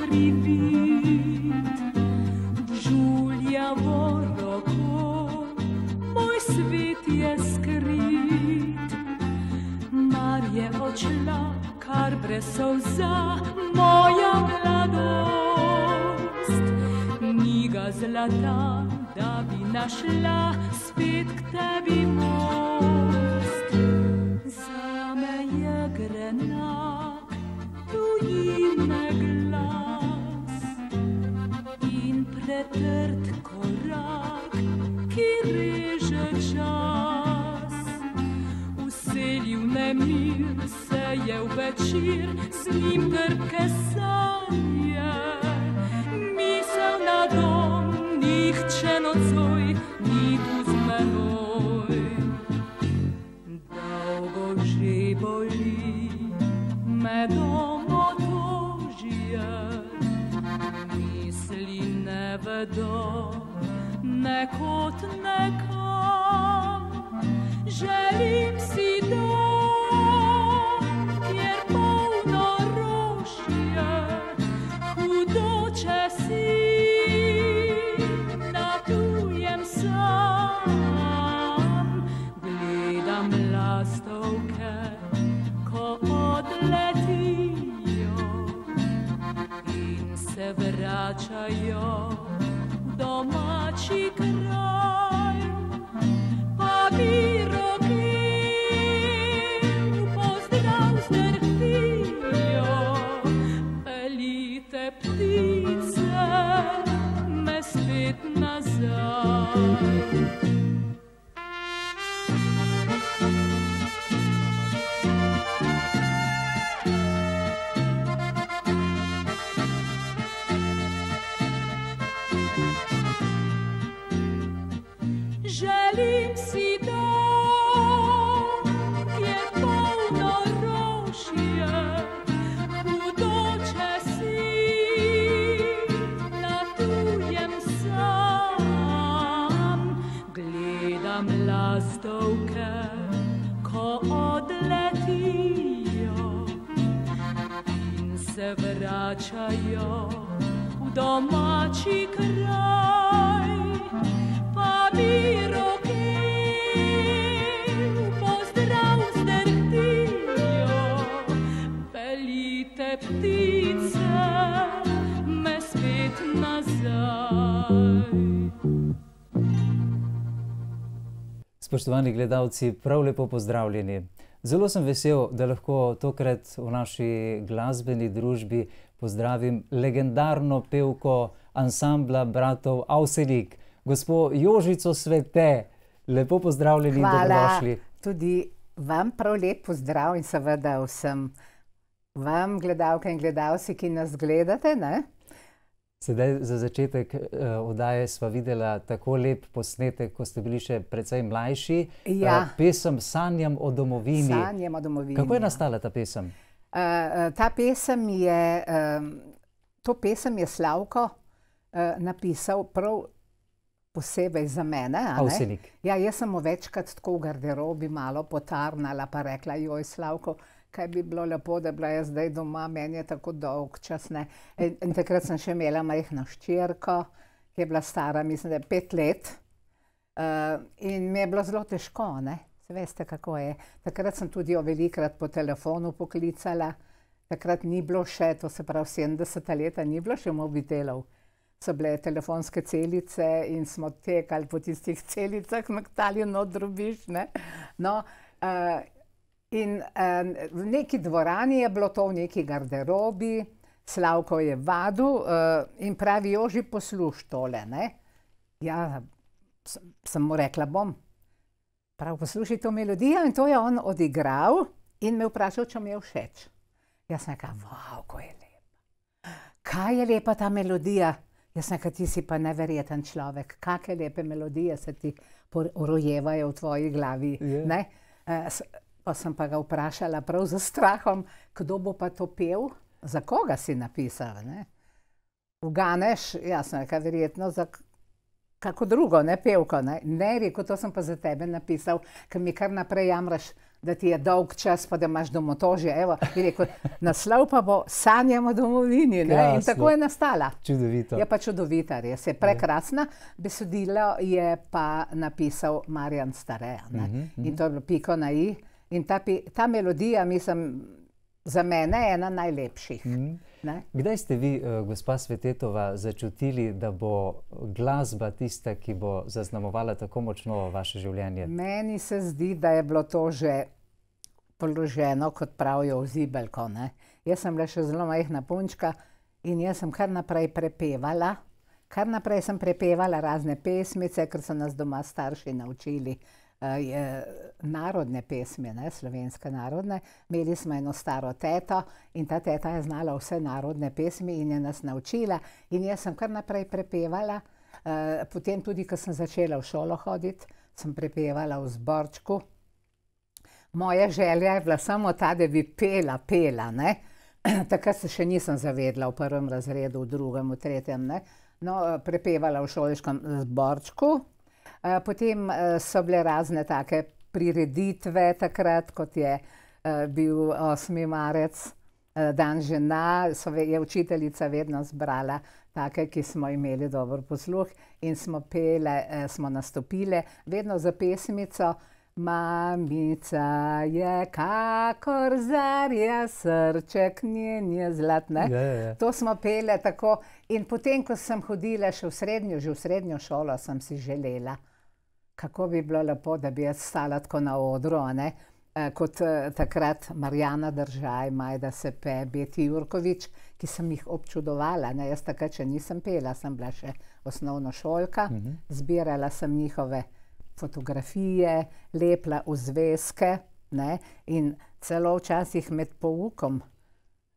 skrivit. Žuljavo roko, moj svet je skrit. Mar je odšla kar brez solza moja mladost. Ni ga zlata, da bi našla spet k tebi most. Zame je grenak tujine glas in pretrd korak, ki reže čas. Vselil nemir se je v večer, z njim trpke sanje. Misel na dom, nihče nocoj ni tu z menoj. Dolgo že boli me dom otožje, misli ne vedo nekod nekam. Želim si dom, kjer polno rožje, hudoče si na tujem sam. Gledam lastovke, ko odletijo in se vračajo v domači kraj. Pa bi rokel pozdrav zdrhtijo, peljite ptice me spet nazaj. Želim si dom, kjer polno rožje, hudoče si na tujem sam. Gledam lastovke, ko odletijo in se vračajo v domači kraj. Pa bi rokel pozdrav zdrhtijo, peljite ptice me spet nazaj. Spoštovani gledalci, prav lepo pozdravljeni. Zelo sem vesel, da lahko tokrat v naši glasbeni družbi pozdravim legendarno pevko ansambla bratov Avsenik, gospo Jožico Svete. Lepo pozdravljeni in dobrodošli. Hvala, tudi vam prav lep pozdrav in seveda vsem vam, gledalke in gledalci, ki nas gledate, ne? Sedaj za začetek oddaje sva videla tako lep posnetek, ko ste bili še precej mlajši. Ja. Pesem Sanjam o domovini. Sanjam o domovini. Kako je nastala ta pesem? Ta pesem je, to pesem je Slavko napisal prav posebej za mene. Avsenik. Ja, jaz sem mu večkrat tako v garderobi malo potarnala, pa rekla, joj Slavko, kaj bi bilo lepo, da bila jaz zdaj doma, meni je tako dolg čas, ne. In takrat sem še imela majhno hčerko, ki je bila stara, mislim, da je 5 let. In mi je bilo zelo težko, ne. Veste, kako je. Takrat sem tudi jo velikrat po telefonu poklicala. Takrat ni bilo še, to se pravi 70. leta, ni bilo še mobitelov. So bile telefonske celice in smo tekali po tistih celicah, mektali not drobiš, ne. No, in v neki dvorani je bilo to, v neki garderobi, Slavko je vadil in pravi, Joži, posluš tole, ne. Ja, sem mu rekla, bom. Prav, poslušaj to melodijo in to je on odigral in me vprašal, če mi je všeč. Jaz sem rekla, wow, ko je lepa. Kaj je lepa ta melodija? Jaz sem rekla, ti si pa neverjeten človek. Kakšne lepe melodije se ti rojevajo v tvoji glavi, ne? Pa sem pa ga vprašala prav za strahom, kdo bo pa to pel? Za koga si napisal, ne? Uganeš? Jaz sem rekla, verjetno za kako drugo, ne pevko, ne? Ne, rekel, to sem pa za tebe napisal, ker mi kar naprej jamraš da ti je dolg čas, pa da imaš domotožje. Evo, je rekel, naslov pa bo Sanjamo domovini, ne? In tako je nastala. Čudovito. Je pa čudovita, res je prekrasna. Besedilo je pa napisal Marjan Stare, ne? In to je bilo piko na i. In ta melodija, mislim, za mene je ena najlepših. Ne? Kdaj ste vi, gospa Svetetova, začutili, da bo glasba tista, ki bo zaznamovala tako močno vaše življenje? Meni se zdi, da je bilo to že položeno, kot pravijo, v zibelko, ne. Jaz sem bila še zelo majhna punčka in jaz sem kar naprej prepevala. Kar naprej sem prepevala razne pesmice, ker so nas doma starši naučili narodne pesmi, ne, slovenske narodne. Imeli smo eno staro teto in ta teta je znala vse narodne pesmi in je nas naučila. In jaz sem kar naprej prepevala. Potem tudi, ko sem začela v šolo hoditi, sem prepevala v zborčku. Moja želja je bila samo ta, da bi pela, ne. Takrat se še nisem zavedla v prvem razredu, v drugem, v tretjem, ne. No, prepevala v šolskem zborčku. Potem so bile razne take prireditve takrat, kot je bil 8. marec, dan žena, je učiteljica vedno zbrala take, ki smo imeli dober posluh in smo pele, smo nastopile, vedno za pesmico Mamica je kakor zarja, srček njen je zlat, ne? To smo pele tako. In potem, ko sem hodila še v srednjo šolo, sem si želela, kako bi bilo lepo, da bi jaz stala tako na odru, ne? Kot takrat Marjana Držaj, Majda Sepe, Beti Jurkovič, ki sem jih občudovala, ne? Jaz takrat še nisem pela, sem bila še osnovnošolka, zbirala sem njihove fotografije, lepla v zvezke, ne? In celo včasih med poukom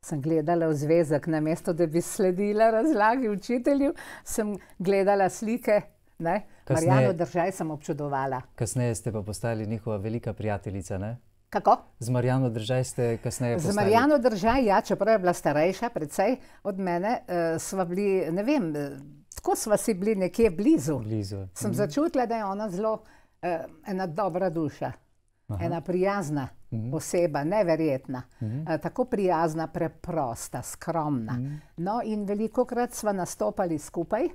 sem gledala v zvezek, namesto da bi sledila razlagi učitelju, sem gledala slike, ne? Marjano Držaj sem občudovala. Kasneje ste pa postali njihova velika prijateljica, ne? Kako? Z Marjano Držaj ste kasneje postali... Z Marjano Držaj, ja, čeprav je bila starejša precej od mene, sva bili, ne vem, tako sva si bili nekje blizu. Sem začutila, da je ona zelo ena dobra duša, ena prijazna oseba, neverjetna. Tako prijazna, preprosta, skromna. No, in velikokrat sva nastopali skupaj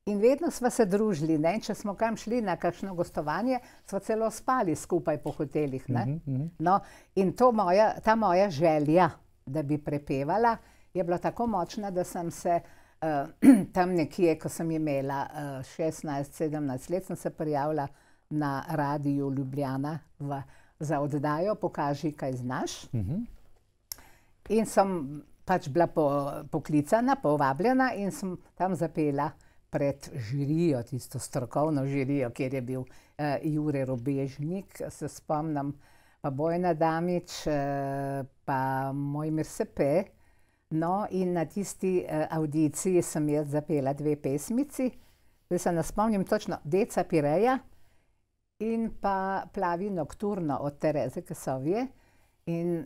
in vedno sva se družili, ne. In če smo kam šli na kakšno gostovanje, sva celo spali skupaj po hotelih, ne. No, in ta moja želja, da bi prepevala, je bila tako močna, da sem se tam nekje, ko sem imela 16-17 let, sem se prijavila na Radiu Ljubljana za oddajo Pokaži, kaj znaš. In sem pač bila poklicana, povabljena in sem tam zapela pred žirijo, tisto strokovno žirijo, kjer je bil Jure Robežnik, se spomnim, pa Bojana Damič, pa Mojmir Sepe. No, in na tisti avdiciji sem jaz zapela 2 pesmici. Zdaj se ne spomnim točno, Deca Pireja in pa Plavi nokturno od Tereze Kesovje. In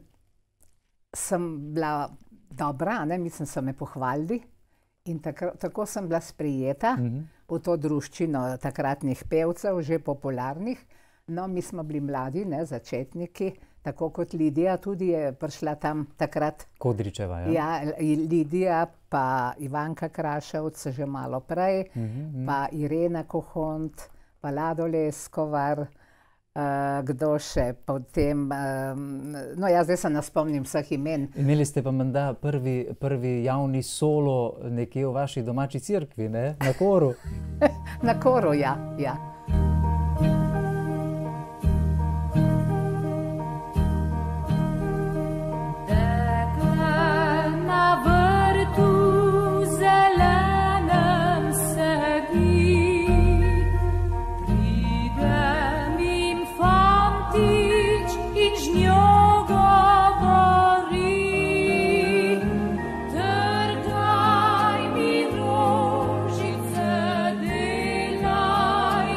sem bila dobra, ne, mislim, so me pohvalili. In tako sem bila sprejeta v to druščino takratnih pevcev, že popularnih. No, mi smo bili mladi, ne, začetniki, tako kot Lidija tudi je prišla tam takrat. Kodričeva, ja. Ja, Lidija, pa Ivanka Kraševc že malo prej, pa Irena Kohont, pa Lado Leskovar, kdo še potem, no ja, zdaj se ne spomnim vseh imen. Imeli ste pa menda prvi javni solo nekje v vaši domači cerkvi, ne? Na koru. Na koru, ja, ja. Trgaj mi rožice, delaj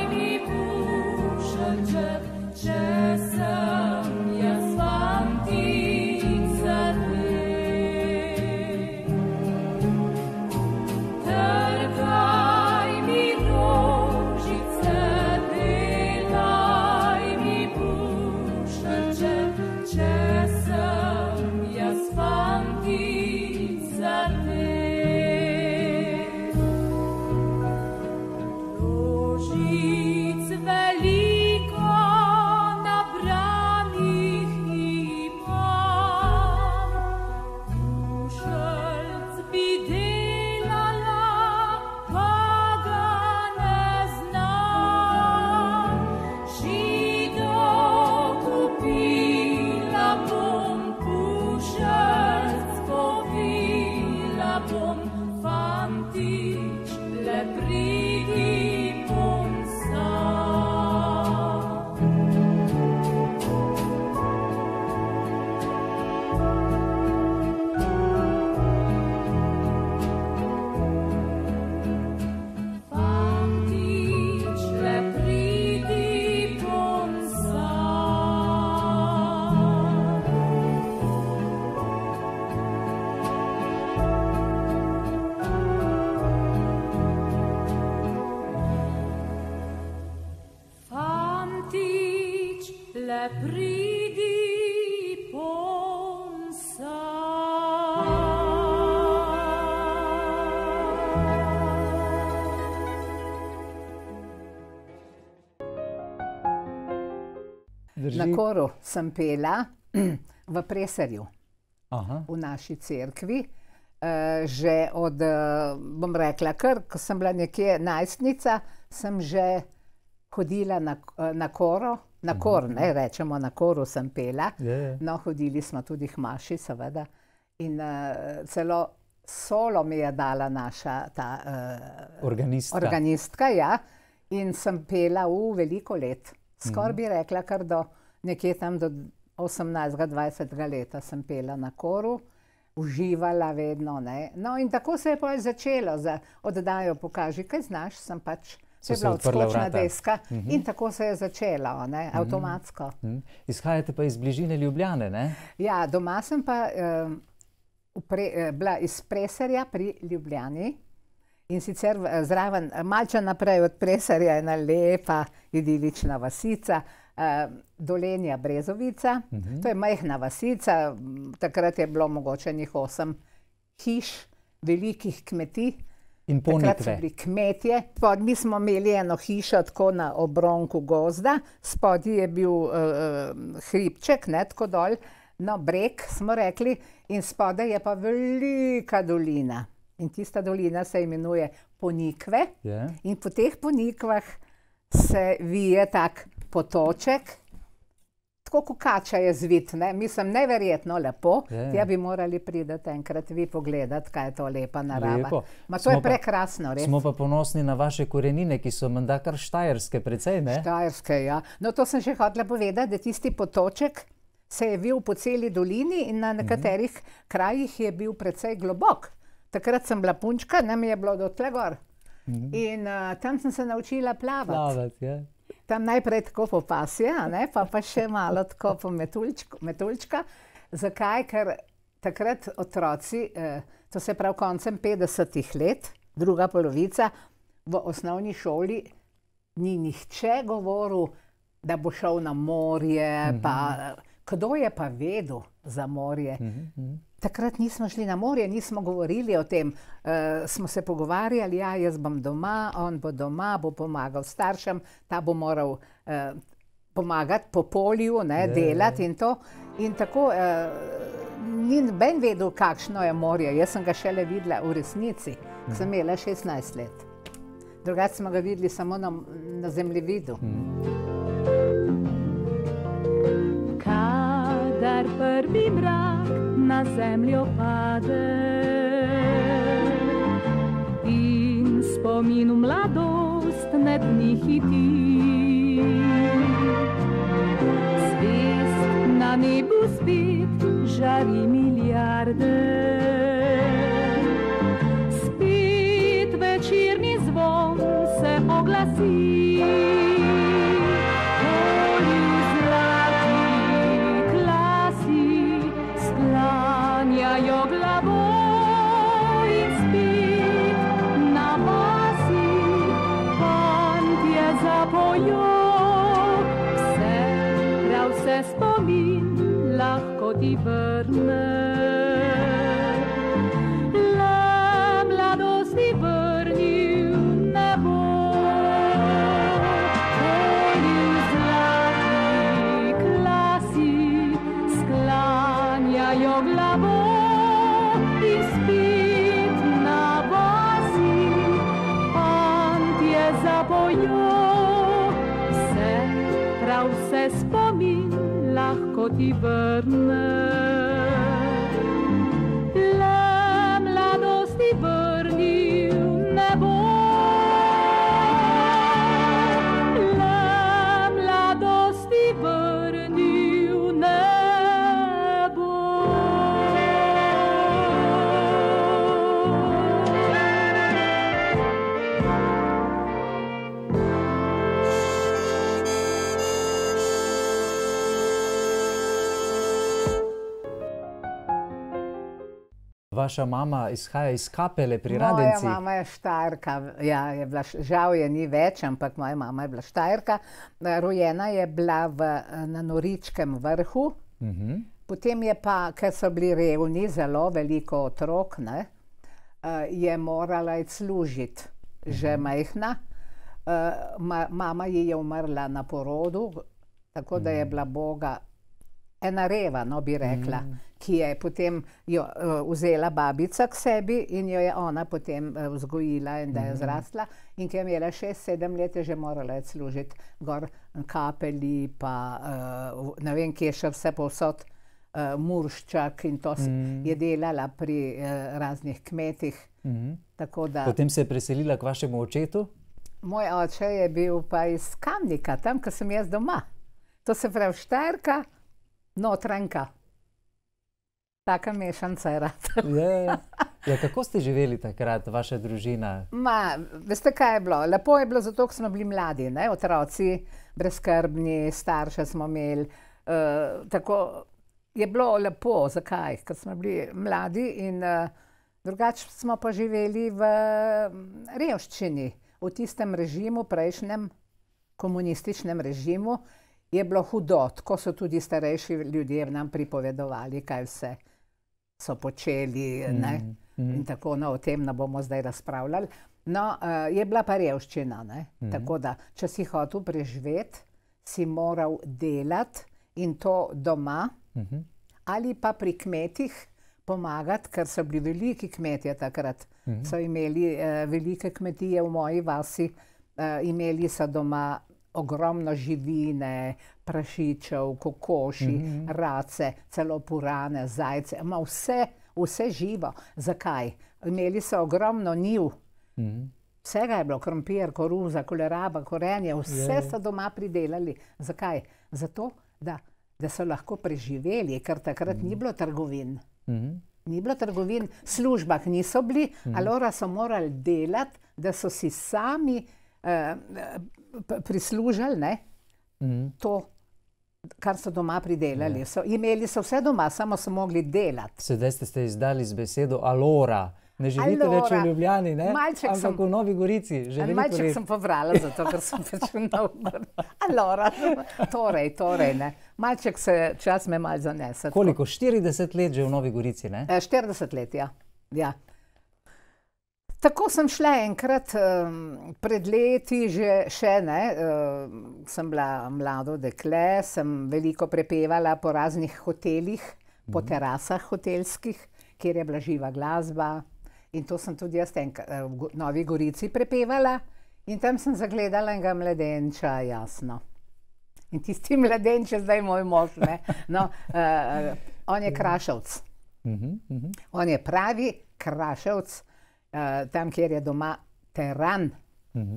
Fantici, le pridi ponsa. Fantici, le pridi ponsa. Fantici, le pridi ponsa. Na koru sem pela v Preserju, Aha. v naši cerkvi. Že od, bom rekla, kar, ko sem bila nekje najstnica, sem že hodila na koro, na kor, ne rečemo, na koru sem pela. No, hodili smo tudi k maši, seveda. In celo solo mi je dala naša ta organistka, ja. In sem pela veliko let. Skoraj bi rekla, kar do nekje tam do 18-20 leta sem pela na koru. Uživala vedno, ne. No, in tako se je potem začelo za oddajo Pokaži, kaj znaš, sem pač, to je bila odskočna deska in tako se je začelo, ne, avtomatsko. Izhajate pa iz bližine Ljubljane, ne? Ja, doma sem pa bila iz Preserja pri Ljubljani in sicer zraven, malce naprej od Preserja, ena lepa idilična vasica, Dolenja Brezovica. To je majhna vasica, takrat je bilo mogoče njih 8 hiš, velikih kmetij. In Ponikve. Takrat so bili kmetje. Mi smo imeli eno hišo tako na obronku gozda, spodaj je bil hribček, ne, tako dol, no, breg smo rekli, in spodaj je pa velika dolina. In tista dolina se imenuje Ponikve. In po teh Ponikvah se vije tak potoček, tako kot kača je zvit, ne? Mislim, neverjetno lepo. Tja bi morali priti enkrat vi pogledati, kaj je to lepa narava. Ma to je prekrasno, res. Smo pa ponosni na vaše korenine, ki so menda kar štajerske precej, ne? Štajerske, ja. No, to sem še hotela povedati, da tisti potoček se je vil po celi dolini in na nekaterih krajih je bil precej globok. Takrat sem bila punčka, nam je bilo do tle gor. In tam sem se naučila plavati. Tam najprej tako po pasje, pa še malo tako po metuljčka. Zakaj? Ker takrat otroci, to se pravi koncem 50-ih let, druga polovica, v osnovni šoli ni nihče govoril, da bo šel na morje, pa kdo je pa vedel za morje. Takrat nismo šli na morje, nismo govorili o tem. Smo se pogovarjali, ja, jaz bom doma, on bo doma, bo pomagal staršem, ta bo moral pomagati po polju, ne, delati in to. In tako ni noben vedel, kakšno je morje. Jaz sem ga šele videla v resnici, ko sem imela 16 let. Drugače smo ga videli samo na zemljevidu. Kadar prvi mrak na zemljo pade in spomin v mladost med dni hiti, zvezd na nebu spet žari milijarde, spet večerni zvon se oglasi. Spomin lahko ti vrne, le mladosti vrnil ne bo. Polju zlati klasi sklanjajo glavo in spet na vasi fantje zapojo. Prav se spomin lahko ti vrne, le mladosti vrnil vaša mama izhaja iz Kapele pri Moja Radencih. mama je Štajerka, ja, je bila, žal je ni več, ampak moja mama je bila Štajerka. Rojena je bila na Noričkem vrhu, potem je pa, ker so bili revni, zelo veliko otrok, ne, je morala iti služiti, že majhna. Mama ji je umrla na porodu, tako da je bila Boga ena reva, no bi rekla, ki je potem jo vzela babica k sebi in jo je ona potem vzgojila in da je zrasla. In ko je imela 6-7 let, je že morala iti služiti gor Kapeli, pa ne vem, kje še vse povsod, Murščak in to je delala pri raznih kmetih. Tako da... Potem se je preselila k vašemu očetu? Moj oče je bil pa iz Kamnika, tam, ko sem jaz doma. To se pravi Štajerka, Notranjka. Taka mešanca je rad. Ja, kako ste živeli takrat, vaša družina? Veste, kaj je bilo? Lepo je bilo zato, ker smo bili mladi, ne? Otroci, brezskrbni, starše smo imeli. Tako je bilo lepo. Zakaj? Ker smo bili mladi in drugače smo pa živeli v revščini. V tistem režimu, prejšnjem komunističnem režimu, je bilo hudo. Tako so tudi starejši ljudje nam pripovedovali, kaj vse so počeli, ne? In tako, no, o tem ne bomo zdaj razpravljali. No, je bila pa revščina, ne? Tako da, če si hotel preživeti, si moral delati in to doma, ali pa pri kmetih pomagati, ker so bili veliki kmetje takrat. So imeli velike kmetije v moji vasi, imeli so doma ogromno živine, prašičev, kokoši, race, celo purane, zajce, vse živo. Zakaj? Imeli so ogromno njiv. Vsega je bilo, krompir, koruza, koleraba, korenje, vse so doma pridelali. Zakaj? Zato, da so lahko preživeli, ker takrat ni bilo trgovin. Ni bilo trgovin, v službah niso bili, alora so morali delati, da so si sami prislužili, ne, to, kar so doma pridelali. Imeli so vse doma, samo so mogli delati. Sedaj ste izdali z besedo alora. Ne živite več v Ljubljani, ne? Ampak v Novi Gorici. Malček sem pobrala, zato ker sem pač v Novi. Alora, torej, ne. Malček čas me malo zanese. Koliko? 40 let že v Novi Gorici, ne? 40 let, ja. Tako sem šla enkrat pred leti, še ne, sem bila mlado dekle, sem veliko prepevala po raznih hotelih, po terasah hotelskih, kjer je bila živa glasba. In to sem tudi jaz v Novi Gorici prepevala in tam sem zagledala enega mladenča, jasno. In tisti mladenč je zdaj moj mož, ne. No, on je Kraševec. On je pravi Kraševec, tam, kjer je doma teran,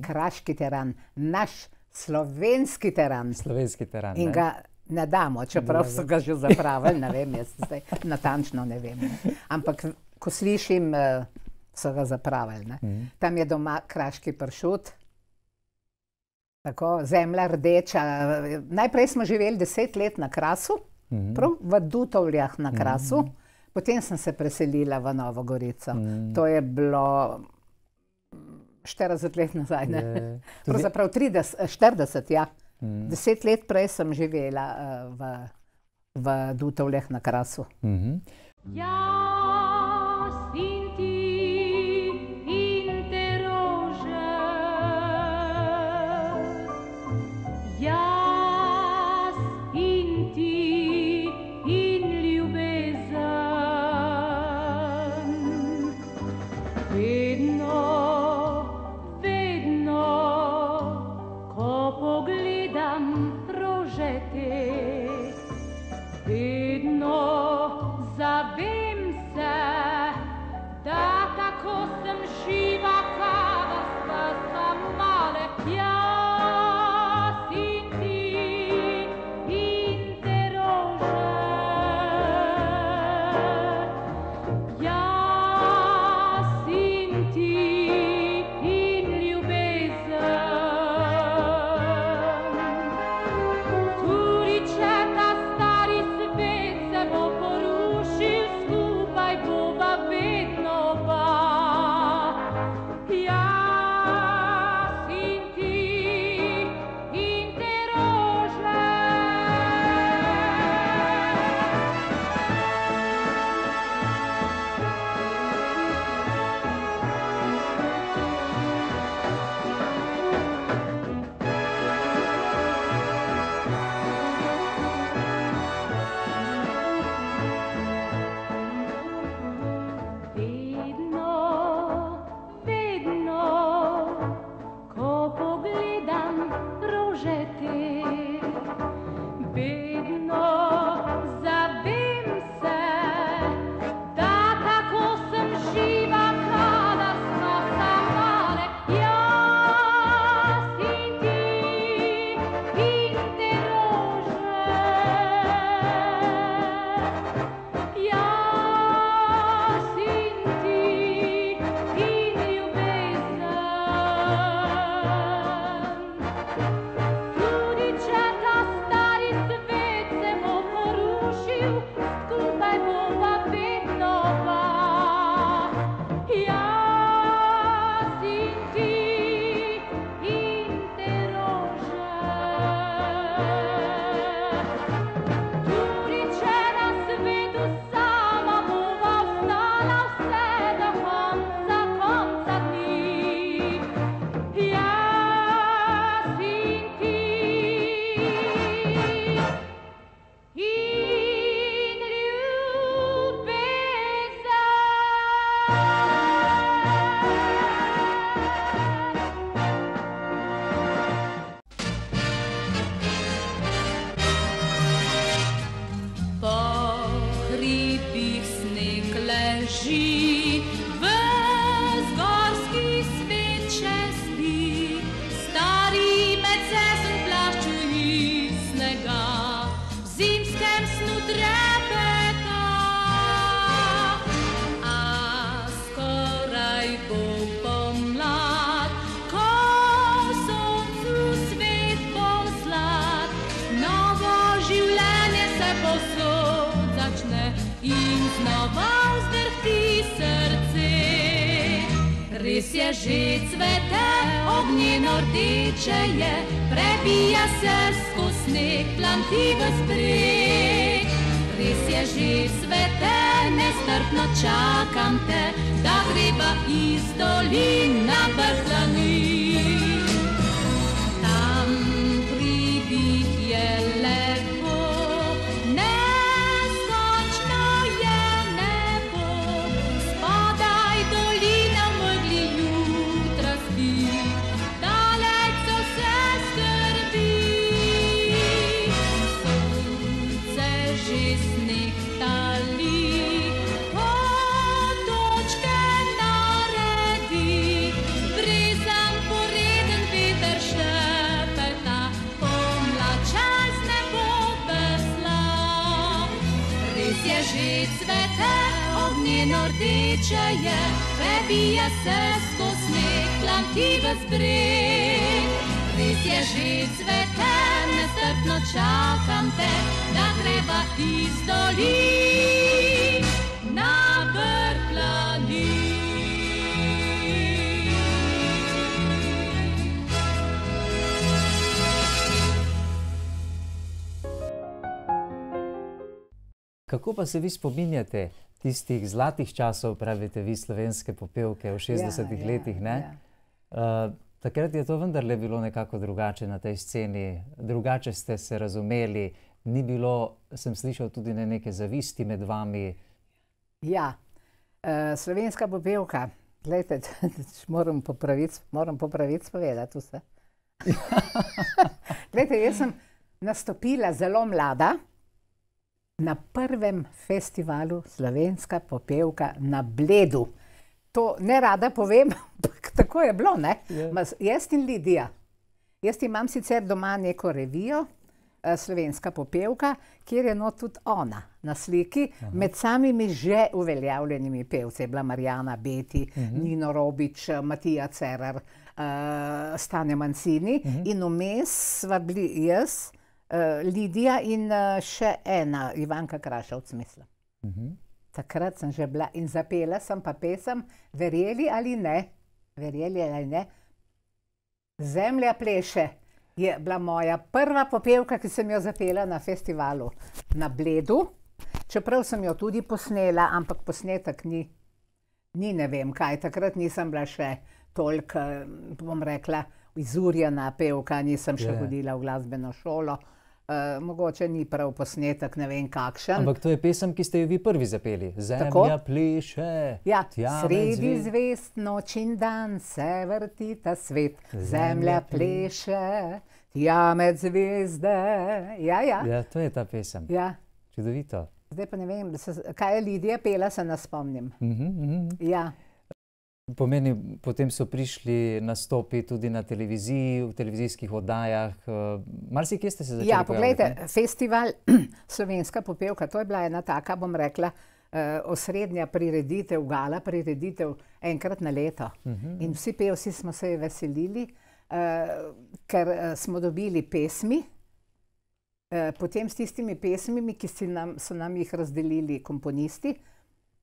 kraški teran, naš slovenski teran. Slovenski teran, ne. In ga ne damo, čeprav so ga že zapravili, ne vem, jaz zdaj natančno ne vem. Ampak, ko slišim, so ga zapravili, ne. Tam je doma kraški pršut, tako, zemlja rdeča. Najprej smo živeli 10 let na Krasu, prav v Dutovljah na Krasu, potem sem se preselila v Novo Gorico. To je bilo 40 let nazaj, ne. Pravzaprav 40, ja. 10 let prej sem živela v Dutovljah na Krasu. Ja, sin ti znova vzdrhti srce. Res je že cvete, ognjeno rdeče je, prebija se skozi sneg, planti ves breg. Res je že cvete, nestrpno čakam te, da greva iz dolin na vrh planin. Tam hribih je lepo, neskončno je nebo, spodaj dolina v megli jutra spi, daleč so vse skrbi. Sonce že sneg tali, otočke naredi, brezam poreden veter šepeta, pomlad čez nebo vesla. Res je že cvete, ognjeno rdeče je, prebija se skozi sneg, planti ves breg. Res je že cvete, nestrpno čakam te, da greva iz dolin na vrh planin. Kako pa se vi spominjate tistih zlatih časov, pravite vi, slovenske popevke v 60-ih letih, ne? Takrat je to vendarle bilo nekako drugače na tej sceni, drugače ste se razumeli, ni bilo, sem slišal, tudi neke zavisti med vami. Ja, slovenska popevka, glejte, moram popraviti povedati vse. Glejte, jaz sem nastopila zelo mlada na prvem festivalu Slovenska popevka na Bledu. To ne rada povem, ampak tako je bilo, ne? Jaz in Lidija. Jaz imam sicer doma neko revijo, Slovenska popevka, kjer je not tudi ona na sliki, med samimi že uveljavljenimi pevci. Je bila Marjana Beti, Nino Robič, Matija Cerar, Stane Mancini in vmes sva bili jaz, Lidija in še ena, Ivanka Krašovc, mislim. Takrat sem že bila in zapela sem pa pesem, verjeli ali ne, Zemlja pleše je bila moja prva popevka, ki sem jo zapela na festivalu na Bledu. Čeprav sem jo tudi posnela, ampak posnetek ni ne vem kaj. Takrat nisem bila še toliko, bom rekla, izurjena pevka, nisem še hodila v glasbeno šolo. Mogoče ni prav posnetek, ne vem kakšen. Ampak to je pesem, ki ste jo vi prvi zapeli. Zemlja pleše. Ja, sredi zvezd noč in dan se vrti ta svet. Zemlja pleše, tja med zvezde. Ja. Ja, to je ta pesem. Ja. Čudovito. Zdaj pa ne vem, kaj je Lidija pela, se ne spomnim. Ja. Pomeni, potem so prišli nastopi tudi na televiziji, v televizijskih oddajah. Marsikje ste se začeli pojavljati? Ja, poglejte, festival Slovenska popevka, to je bila ena taka, bom rekla, osrednja prireditev, gala prireditev enkrat na leto. In vsi pevci smo se veselili, ker smo dobili pesmi, potem s tistimi pesmimi, ki so nam jih razdelili komponisti,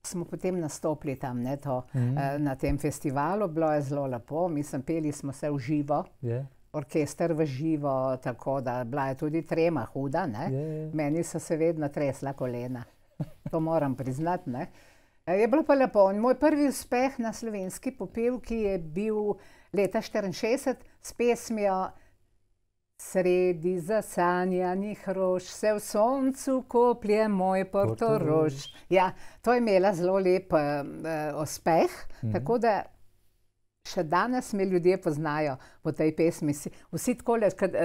smo potem nastopili tam na tem festivalu. Bilo je zelo lepo, mislim, peli smo se v živo, orkester v živo, tako da bila je tudi trema huda, ne. Meni so se vedno tresla kolena, to moram priznati, ne. Je bilo pa lepo. Moj prvi uspeh na slovenski popevki je bil leta 1964 s pesmijo Sredi zasanjanih rož se v soncu koplje moj Portorož. Ja, to je imela zelo lep uspeh, tako da še danes me ljudje poznajo po tej pesmi. Vsi takole, kad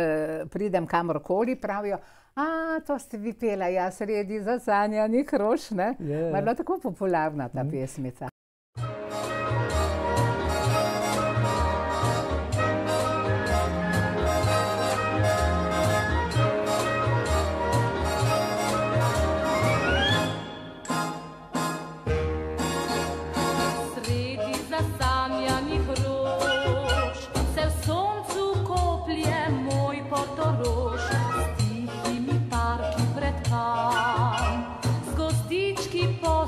pridem kamorkoli, pravijo, to ste vi pela, ja, Sredi zasanjanih rož, ne? Je bila tako popularna ta pesmica. S gozdički po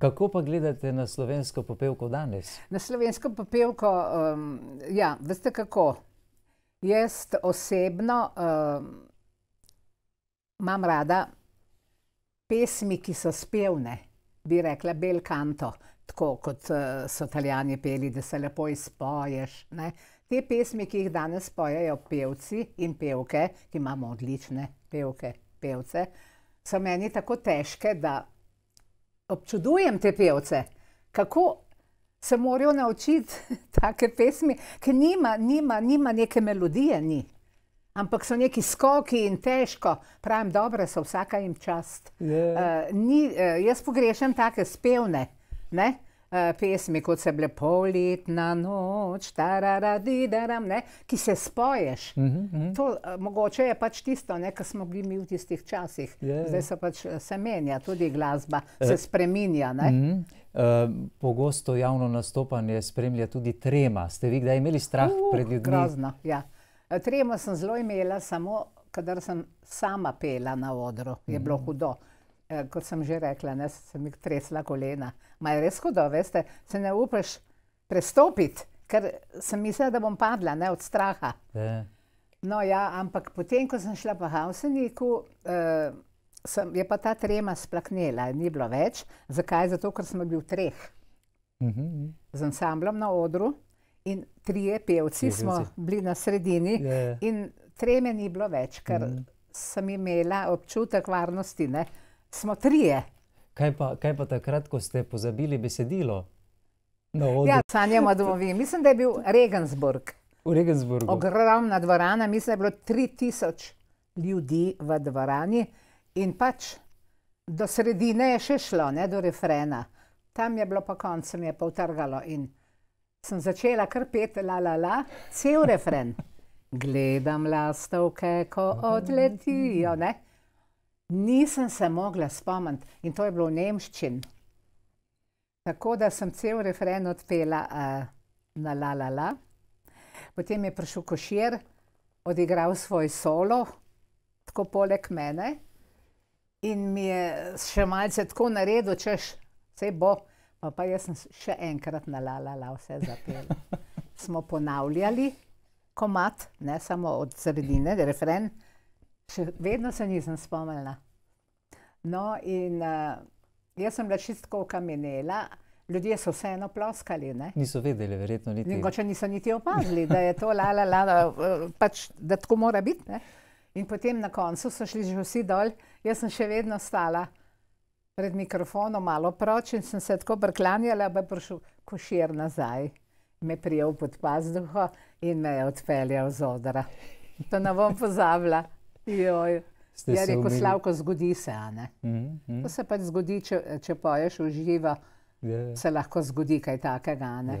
Kako pa gledate na slovensko popevko danes? Na slovensko popevko, ja, veste kako, jaz osebno imam rada pesmi, ki so spevne, bi rekla bel canto, tako kot so Italijani peli, da se lepo izpoješ, ne. Te pesmi, ki jih danes pojejo pevci in pevke, ki imamo odlične pevke, pevce, so meni tako težke, da občudujem te pevce, kako se morajo naučiti take pesmi, ki nima neke melodije, ni. Ampak so neki skoki in težko, pravim, dobre so, vsaka jim čast. Jaz pogrešam take spevne, ne, pesmi, kot se bile Polletna noč, tararadidaram, ne, ki se spoješ. To mogoče je pač tisto, ne, kar smo bili mi v tistih časih. Zdaj se pač se menja, tudi glasba se spreminja, ne. Pogosto javno nastopanje spremlja tudi trema. Ste vi kdaj imeli strah pred ljudmi? Grozno, ja. Tremo sem zelo imela samo, kadar sem sama pela na odru. Je bilo hudo. Kot sem že rekla, ne, sem jih tresla kolena. Ma je res hudo, veste, se ne upaš prestopiti, ker sem mislila, da bom padla, ne, od straha. No ja, ampak potem, ko sem šla po Havseniku, je pa ta trema splaknela, ni bilo več. Zakaj? Zato, ker smo bili v 3. Z ansamblom na odru. In 3 pevci smo bili na sredini in treme ni bilo več, ker sem imela občutek varnosti, ne. Smo 3. Kaj pa takrat, ko ste pozabili besedilo na odru? Ja, sanjamo domovini. Mislim, da je bil Regensburg. V Regensburgu. Ogromna dvorana, mislim, da je bilo 3000 ljudi v dvorani in pač do sredine je še šlo, ne, do refrena. Tam je bilo pa konec, se mi je pa utrgalo in sem začela kar peti la la la, cel refren. Gledam lastovke, ko odletijo, ne. Nisem se mogla spomniti in to je bilo v nemščini. Tako da sem cel refren odpela na la la la. Potem je prišel Košir, odigral svoj solo, tako poleg mene in mi je še malce tako naredil, češ, saj bo. Pa jaz sem še enkrat na la la la vse zapela. Smo ponavljali komad, ne samo od sredine, refren. Še vedno se nisem spomnila. No in jaz sem bila čisto tako okamenela. Ljudje so vseeno ploskali, ne. Niso vedeli, verjetno niti. Mogoče niso niti opazili, da je to la la la, pač da tako mora biti, ne. In potem na koncu so šli že vsi dol, jaz sem še vedno stala pred mikrofonom malo proč in sem se tako priklanjala, pa je prišel Košir nazaj. Me prijel pod pazduho in me je odpeljal z odra. To ne bom pozabila. Joj. Je rekel, Slavko, zgodi se, a ne. To se pač zgodi, če poješ v živo, se lahko zgodi kaj takega, a ne.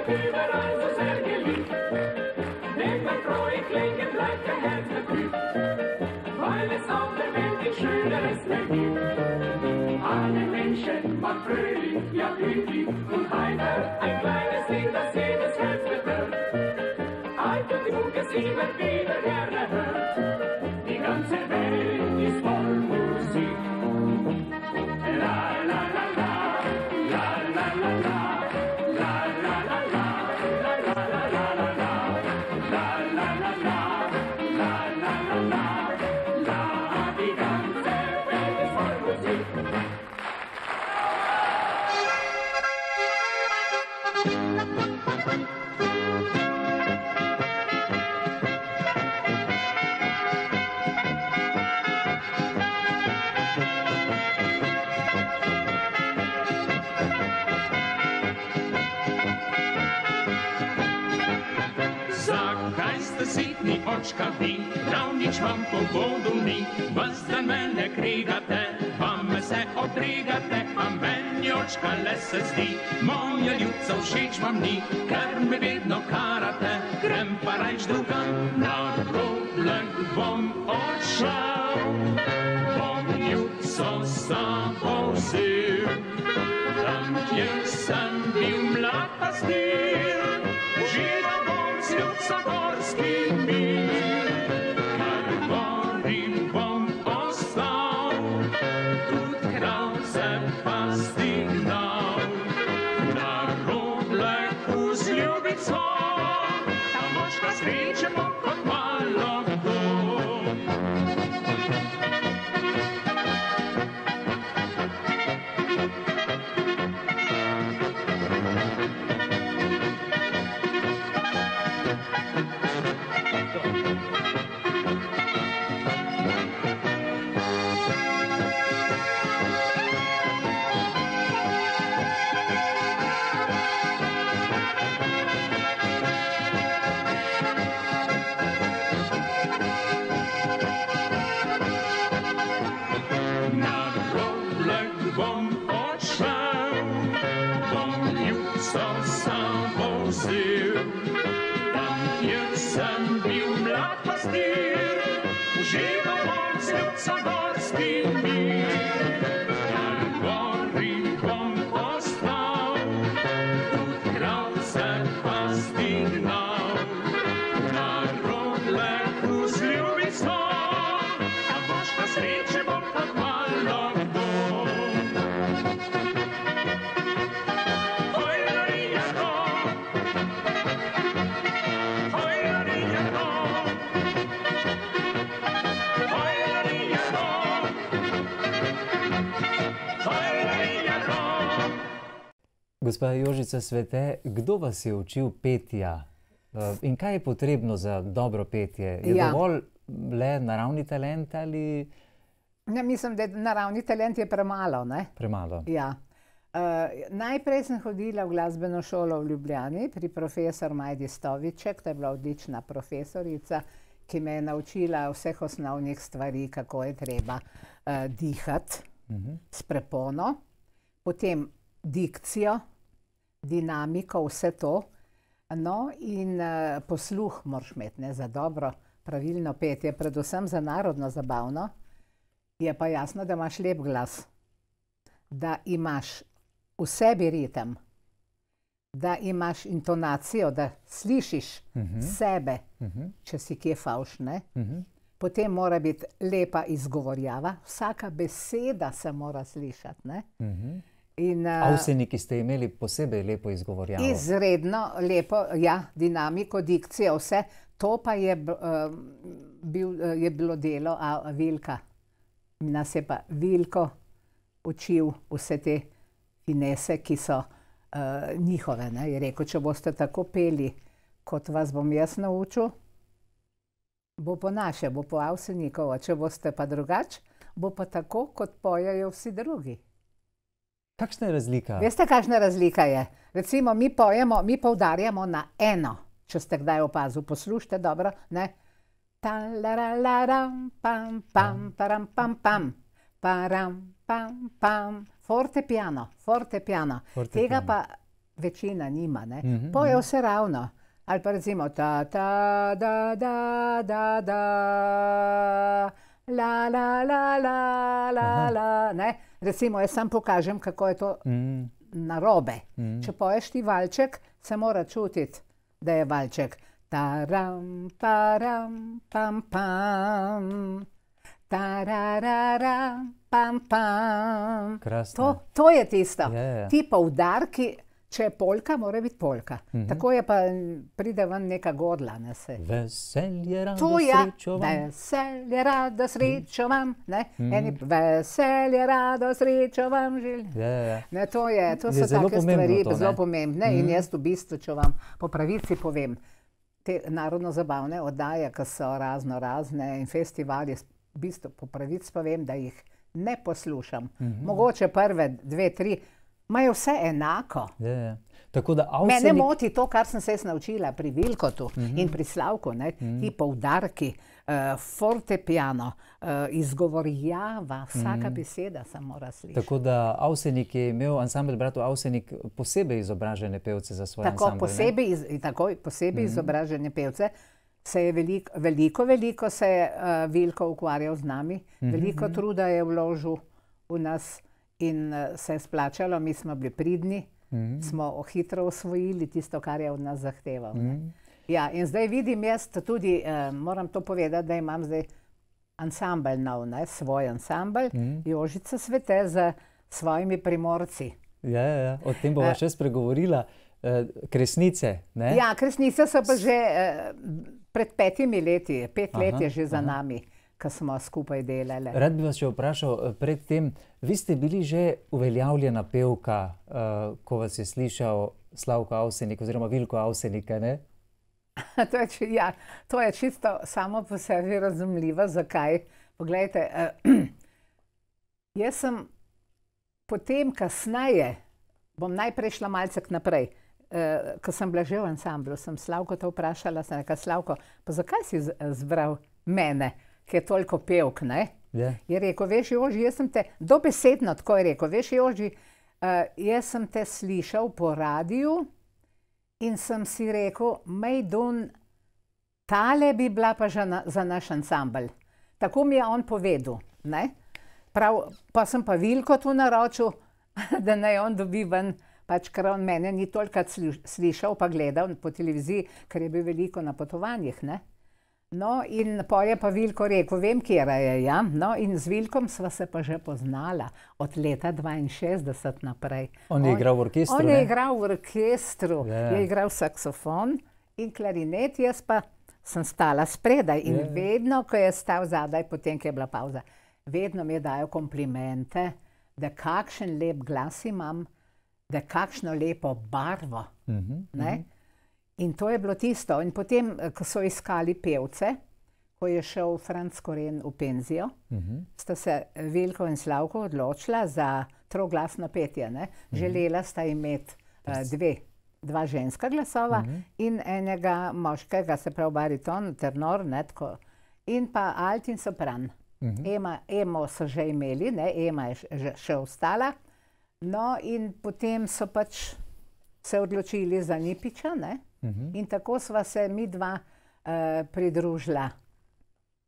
überall so sehr geliebt. Denn mein treue Klingen bleibt der Herzgefühl, weil es auf der Welt nichts Schöneres mehr gibt. Alle Menschen waren fröhlich, ja glücklich und heiter, ein kleines Ding, das jedes Herz berührt. Alt und jung es immer wieder gerne hört, die ganze Welt ist voll Musik. La la la la, la la la la, la la la la, la la la la la la, la la la la, la la la la, la, die ganze Welt ist voll Musik. Sitni очкави, равнич вам по воду ми, вас за мене кригате, ваме се отригате, а мені очка лесе зди, моя ljubca všeč vam ni, ker me vedno karate, grem pa rajč drugam, na Roblek bom odšel, bom ljubco s sabo vzel, tam kjer sem bil mlad pastir, živel bom z ljubco gorskimi, kar gorim bom ostal, tud kravce pasti gnal, na Robleku z ljubico, tam močka sreče bo kot malo kdo. Gospa Jožica Svete, kdo vas je učil petja? In kaj je potrebno za dobro petje? Je dovolj le naravni talent ali... Ja, mislim, da naravni talent je premalo, ne? Premalo. Ja. Najprej sem hodila v glasbeno šolo v Ljubljani pri profesor Majdi Stoviček, to je bila odlična profesorica, ki me je naučila vseh osnovnih stvari, kako je treba dihati s prepono, potem dikcijo, dinamiko, vse to. No, in posluh moraš imeti, ne, za dobro, pravilno petje, predvsem za narodno zabavno. Je pa jasno, da imaš lep glas, da imaš v sebi ritem, da imaš intonacijo, da slišiš sebe, če si kje favš, ne. Potem mora biti lepa izgovorjava, vsaka beseda se mora slišati, ne. Avseniki ste imeli posebej lepo izgovorjavo. Izredno lepo, ja, dinamiko, dikcijo, vse. To pa je bilo delo Vilka. Nas je pa Vilko učil vse te finese, ki so njihove, ne. Je rekel, če boste tako peli, kot vas bom jaz naučil, bo po naše, bo po Avsenikovo. Če boste pa drugače, bo pa tako, kot pojejo vsi drugi. Kakšna je razlika? Veste, kakšna razlika je? Recimo, mi pojemo, mi poudarjamo na eno, če ste kdaj opazili, poslušajte dobro, ne? Ta-la-la-la-ram, pam, pam, param, pam, pam, param, pam, pam. Forte piano, forte piano. Tega pa večina nima, ne. Poje vse ravno. Ali pa recimo ta, ta, da, da, da, da, la, la, la, la, la, la, ne. Recimo, jaz sam pokažem, kako je to narobe. Če poješ ti valček, se mora čutiti, da je valček. Taram, param, pam, pam, tarararam, pam, pam. Krasno. To je tisto. Ja. Ti poudarki, če je polka, mora biti polka. Tako je pa pride ven neka godla. Ne, Veselje, rado, to je, srečo vam. veselje, rado, srečo vam. Ne? Eni, veselje, rado, srečo vam želim. Ja. Ne, to so zelo take pomembno stvari, to, ne? zelo pomembne. In jaz v bistvu, če vam po pravici povem, te narodno-zabavne oddaje, ki so razne in festivali, v bistvu po pravici povem, da jih ne poslušam. Mogoče prve 2, 3, imajo vse enako. Ja. Tako da Mene moti to, kar sem se jaz naučila pri Vilkotu in pri Slavku, ne, ti poudarki, fortepiano, izgovorjava, vsaka beseda se mora slišati. Tako da Avsenik je imel, ansambel bratov Avsenik, posebej izobražene pevce za svoj ansambel. Posebej izobražene pevce. Se je veliko se je Vilko ukvarjal z nami, veliko truda je vložil v nas in se je splačalo, mi smo bili pridni, smo hitro osvojili tisto, kar je od nas zahteval. Ja, in zdaj vidim jaz tudi, moram to povedati, da imam zdaj ansambel nov, svoj ansambel, Jožica Svete z svojimi Primorci. Ja, o tem bova še spregovorila. Kresnice, ne? Ja, Kresnice so pa že pred 5 leti, 5 let je že za nami, ko smo skupaj delali. Rad bi vas še vprašal predtem, vi ste bili že uveljavljena pevka, ko vas je slišal Slavko Avsenik oziroma Vilko Avsenik, ne? To je čisto samo po sebi razumljivo. Zakaj? Poglejte, jaz sem potem kasneje, bom najprej šla malce naprej, ko sem bila že v ansamblu, sem Slavko to vprašala, sem rekla, Slavko, pa zakaj si zbral mene, ki je toliko pevk, ne? Je rekel, veš Joži, jaz sem te, dobesedno tako je rekel, veš Joži, jaz sem te slišal po radiju in sem si rekel, Mejdun, tale bi bila pa za naš ansambel. Tako mi je on povedal, ne? Pa sem pa Vilko tu naročil, da naj on dobi ven, pač ker on mene ni tolikrat slišal pa gledal po televiziji, ker je bil veliko na potovanjih, ne? No, in pol je pa Vilko rekel, vem, kjera je, ja. No, in z Vilkom sva se pa že poznala od leta 62 naprej. On je igral v orkestru, ne? On je igral v orkestru, je igral saksofon in klarinet, jaz pa sem stala spredaj in vedno, ko je stal zadaj, potem, ko je bila pauza, vedno mi je dajal komplimente, da kakšen lep glas imam, da kakšno lepo barvo, ne? In to je bilo tisto. In potem, ko so iskali pevce, ko je šel Franc Koren v penzijo, sta se Vilko in Slavko odločila za troglasno petje, ne? Želela sta imeti dva ženska glasova in enega moškega, se pravi bariton, tenor, ne, tako, in pa alt in sopran. Emo so že imeli, ne, Ema je še ostala. No, in potem so pač se odločili za Nipiča, ne? In tako sva se mi dva pridružila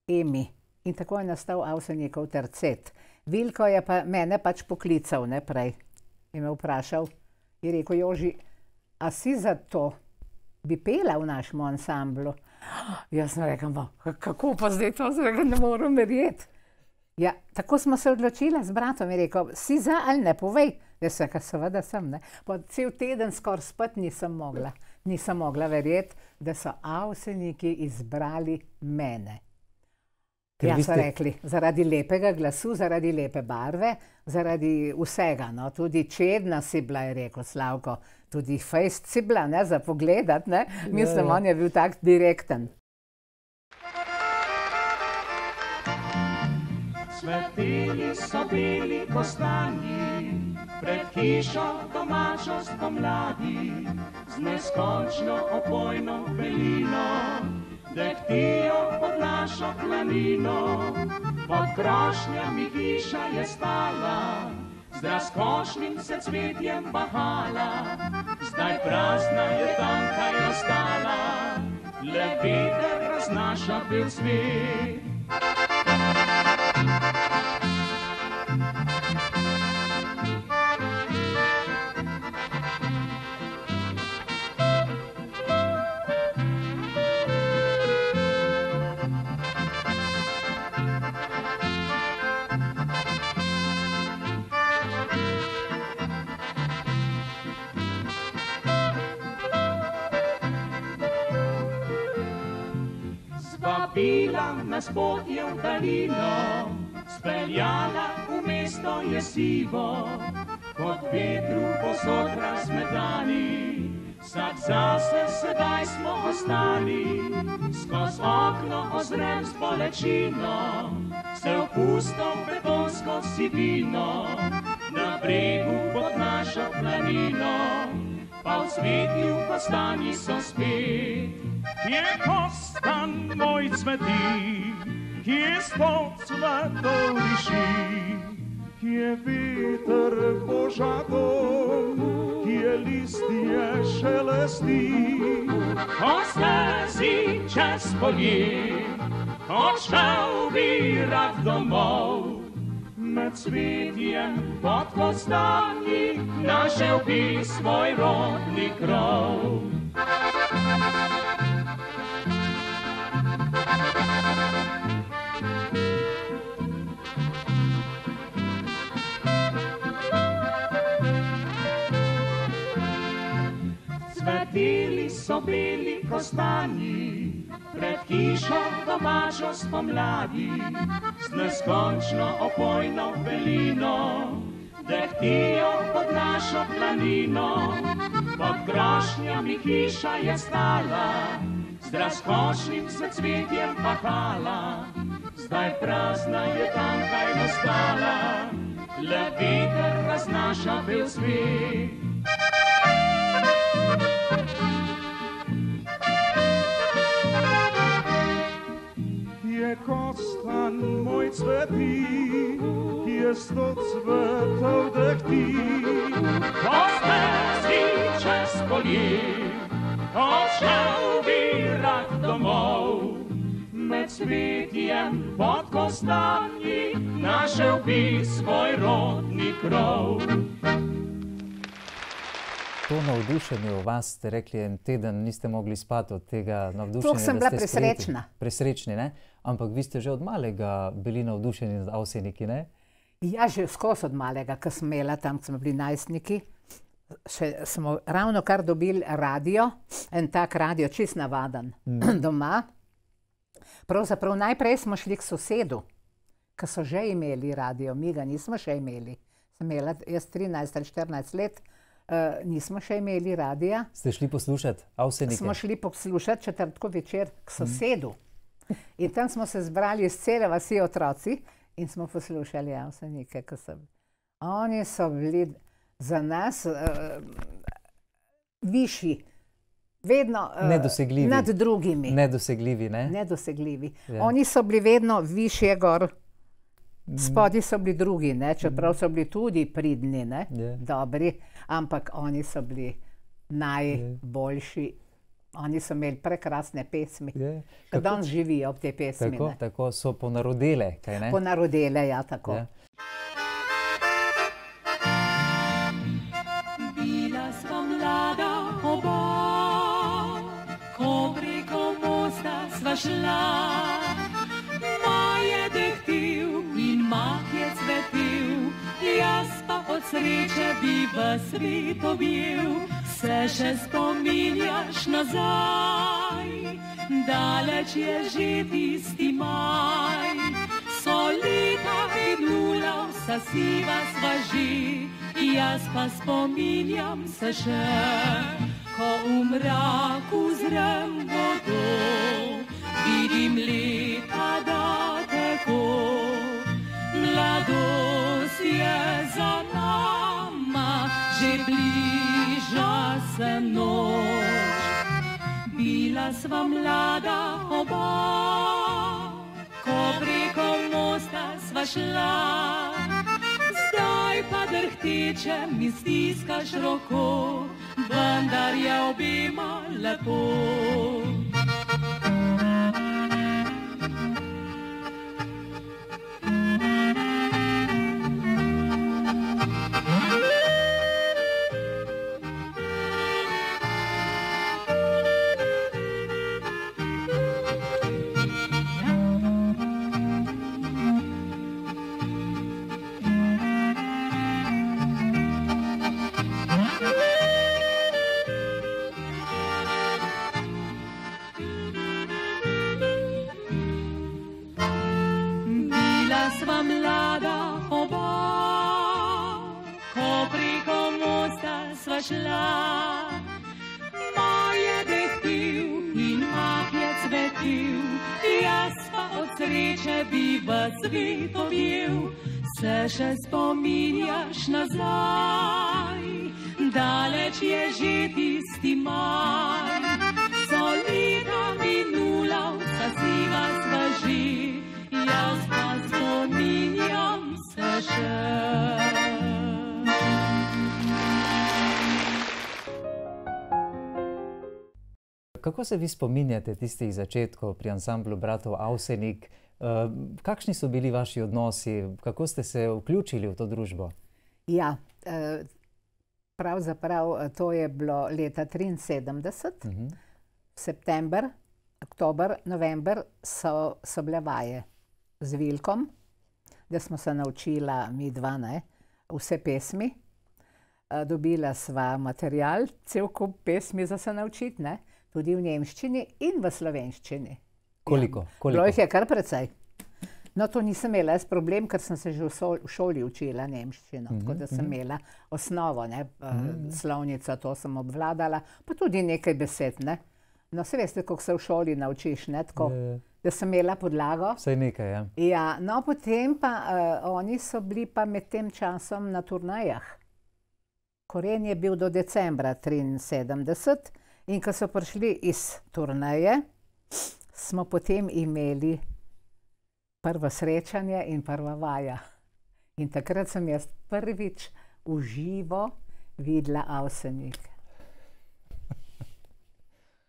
Emi. In tako je nastal Avsenikov tercet. Vilko je pa mene pač poklical, ne, prej. In me vprašal, je rekel, Joži, a si za to bi pela v našem ansamblu? Jaz sem rekel, kako pa zdaj to, ne moram verjeti. Ja, tako smo se odločili z bratom, je rekel, si za ali ne, povej. Jaz sem rekel, seveda sem, ne. Po cel teden skoraj spati nisem mogla verjeti, da so Avseniki izbrali mene. Ja, so rekli, zaradi lepega glasu, zaradi lepe barve, zaradi vsega, no. Tudi čedna si bila, je rekel Slavko, tudi fejst si bila, ne, za pogledat, ne. Mislim, on je bil tak direkten. Cveteli so beli kostanji, pred hišo domačo spomladi, z neskončno opojno belino, dehtijo pod našo planino. Pod krošnjami hiša je stala, z razkošnim se cvetjem bahala, z zdaj prazna je tamkaj ostala, le veter raznaša bel cvet. Zvabila nas pot je v dalino, speljala v mesto je sivo, kot vetru posod razmetani, vsak zase sedaj smo ostali, skoz okno ozrem z bolečino, se v pusto betonsko sivino, na bregu pod našo planino, pa v cvetju kostani so spet. Kje kostan moj cveti, kje sto cvetov liši, kje veter požarom, kje listje šelesti. O stezi čez polje, odšel bi rad domov, med cvetjem pod kostani našel bi svoj rodni krov. Cveteli so beli kostani, pred hišo domačo spomladi, z neskončno opojno belino, dehtijo pod našo planino. Pod krošnjami hiša je stala, z razkošnim cvetjem pahala, zdaj prazna je tamkaj ostala, le veter raznaša bel cvet. Kje kostan moj cveti, kje sto cvetov dehti. Po stezi čez polje, odšel bi rad domov, med cvetjem pod kostani našel bi svoj rodni krov. To navdušenje v vas, ste rekli, en teden niste mogli spati od tega navdušenja. Sploh sem bila presrečna. Presrečni, ne? Ampak vi ste že od malega bili navdušeni nad Avseniki, ne? Ja, že skozi od malega, ko sem imela tam, ko smo bili najstniki, smo ravno kar dobili radio, en tak radio, čist navaden, doma. Pravzaprav najprej smo šli k sosedu, ki so že imeli radio, mi ga nismo še imeli. Sem imela jaz 13 ali 14 let, nismo še imeli radija. Ste šli poslušati Avsenike? Smo šli poslušati četrtko večer k sosedu. In tam smo se zbrali iz cele vasi otroci in smo poslušali Avsenike. Oni so bili za nas višji, vedno nedosegljivi. Nad drugimi. Nedosegljivi, ne? Nedosegljivi. Ja. Oni so bili vedno višje gor, spodaj so bili drugi, ne? Čeprav so bili tudi pridni, ne? Dobri, ampak oni so bili najboljši. Oni so imeli prekrasne pesmi. Še danes živijo ob te pesmi. Tako so ponarodele, kaj ne? Ponarodele, ja, tako. Bila sva mlada oba, ko preko mosta sva šla. Maj je dehtil in mah je cvetil, jaz pa od sreče bi v svet objel. Se še spominjaš nazaj, daleč je že tisti maj. So leta minula, vsa siva sva že, jaz pa spominjam se še, ko v mraku zrem vodo, vidim leta da teko. Mladost je za nama, že bliža se noč. Bila sva mlada oba, ko preko mosta sva šla. Zdaj pa drhteče mi stiskaš roko, vendar je obima lepo. Sva mlada oba, ko preko mosta sva šla. Moje dehtil in mah je cvetil, jaz pa od sreče bi v svet objel. Se še spominjaš nazaj, daleč je že tisti maj. So leta minula, vsa siva sva že, jaz pa spominjam se še. Kako se vi spominjate tistih začetkov pri ansamblu bratov Avsenik? Kakšni so bili vaši odnosi? Kako ste se vključili v to družbo? Ja, pravzaprav to je bilo leta 1973. September, oktober, november so bile vaje z Vilkom, da smo se naučila mi dva, ne, vse pesmi. Dobila sva material, cel kup pesmi za se naučiti, ne, tudi v nemščini in v slovenščini. Koliko? Bilo jih je kar precej. No, to nisem imela jaz problem, ker sem se že v šoli učila nemščino, tako da sem imela osnovo, ne, slovnico, to sem obvladala, pa tudi nekaj besed, ne. No, se veste, kako se v šoli naučiš, ne, tako, da sem imela podlago. Vsaj nekaj, ja. Ja, no, potem pa oni so bili pa med tem časom na turnejah. Koren je bil do decembra 1973 in ko so prišli iz turneje, smo potem imeli prvo srečanje in prva vaja. In takrat sem jaz prvič v živo videla Avsenik.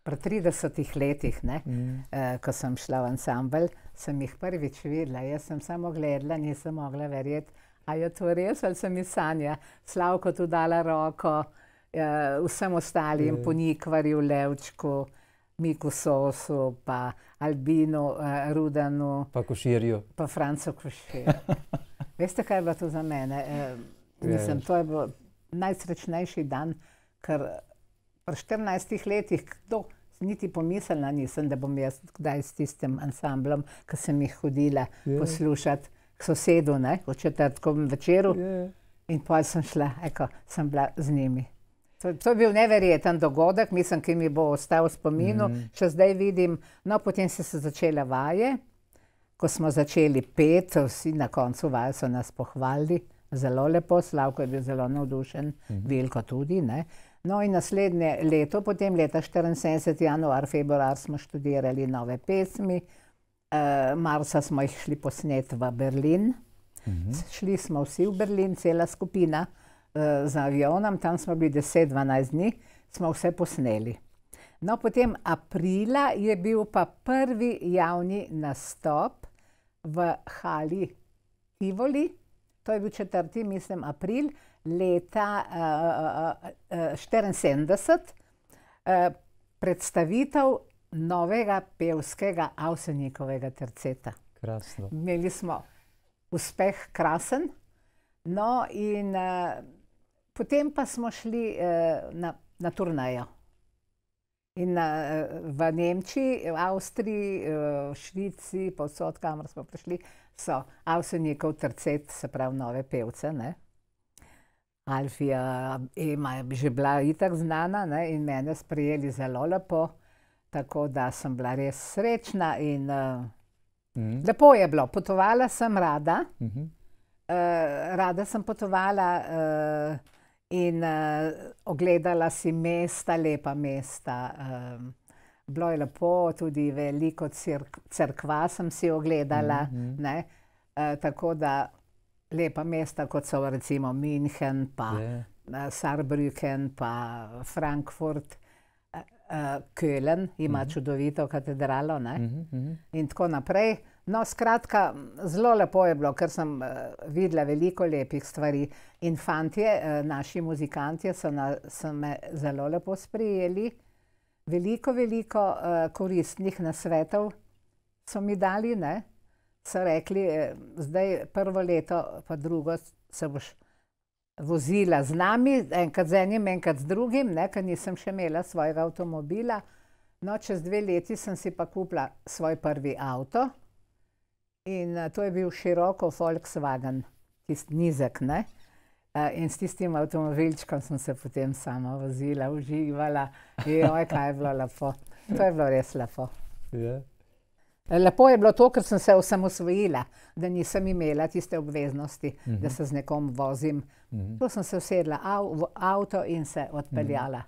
Pri 30 letih, ne, ko sem šla v ansambel, sem jih prvič videla. Jaz sem samo gledala, nisem mogla verjeti, a je to res ali sem iz sanja. Slavko tu dala roko, vsem ostalim, Ponikvarju, Levčku, Miku Sosu, pa Albinu, Rudanu. Pa Koširju. Pa Francu Koširju. Veste, kaj je bilo to za mene? Mislim, to je bil najsrečnejši dan, ker pri 14 letih, niti pomislila nisem, da bom jaz kdaj s tistim ansamblom, ki sem jih hodila poslušati k sosedu, ne, v četrtkovem večeru. In potem sem šla, sem bila z njimi. To je bil neverjeten dogodek, mislim, ki mi bo ostal v spominu, še zdaj vidim. No, potem so se začele vaje, ko smo začeli peti, vsi na koncu vaje so nas pohvalili, zelo lepo, Slavko je bil zelo navdušen, Vilko tudi, ne. No in naslednje leto, potem leta 1974, januar, februar smo študirali nove pesmi, marca smo jih šli posnet v Berlin, šli smo vsi v Berlin, cela skupina, z avionom, tam smo bili 10-12 dni, smo vse posneli. No, potem aprila je bil pa prvi javni nastop v hali Tivoli, to je bil 4. mislim april, leta 1974, predstavitev novega pevskega Avsenikovega terceta. Krasno. Imeli smo uspeh krasen, no in potem pa smo šli na turnejo. In v Nemčiji, v Avstriji, v Švici, povsod, kamor smo prišli, so Avsenikov tercet, se pravi nove pevce, ne. Alfija Ema je že bila itak znana, ne, in mene sprejeli zelo lepo, tako da sem bila res srečna in lepo je bilo. Potovala sem rada, rada sem potovala in ogledala si mesta, lepa mesta. Bilo je lepo, tudi veliko cerkva sem si ogledala, ne, tako da lepa mesta, kot so recimo München, pa Saarbrücken, pa Frankfurt, Köln ima čudovito katedralo, ne? In tako naprej. No, skratka, zelo lepo je bilo, ker sem videla veliko lepih stvari. In fantje, naši muzikanti so me zelo lepo sprejeli. Veliko koristnih nasvetov so mi dali, ne? So rekli, zdaj prvo leto, pa drugo se boš vozila z nami, enkrat z enim, enkrat z drugim, ne, ker nisem še imela svojega avtomobila. No, čez 2 leti sem si pa kupila svoj prvi avto in to je bil široko Volkswagen, tisti nizek, ne. In s tistim avtomobilčkom sem se potem sama vozila, uživala. Joj, kaj je bilo lepo. To je bilo res lepo. Lepo je bilo to, ker sem se osamosvojila, da nisem imela tiste obveznosti, da se z nekom vozim. To sem se usedla v avto in se odpeljala.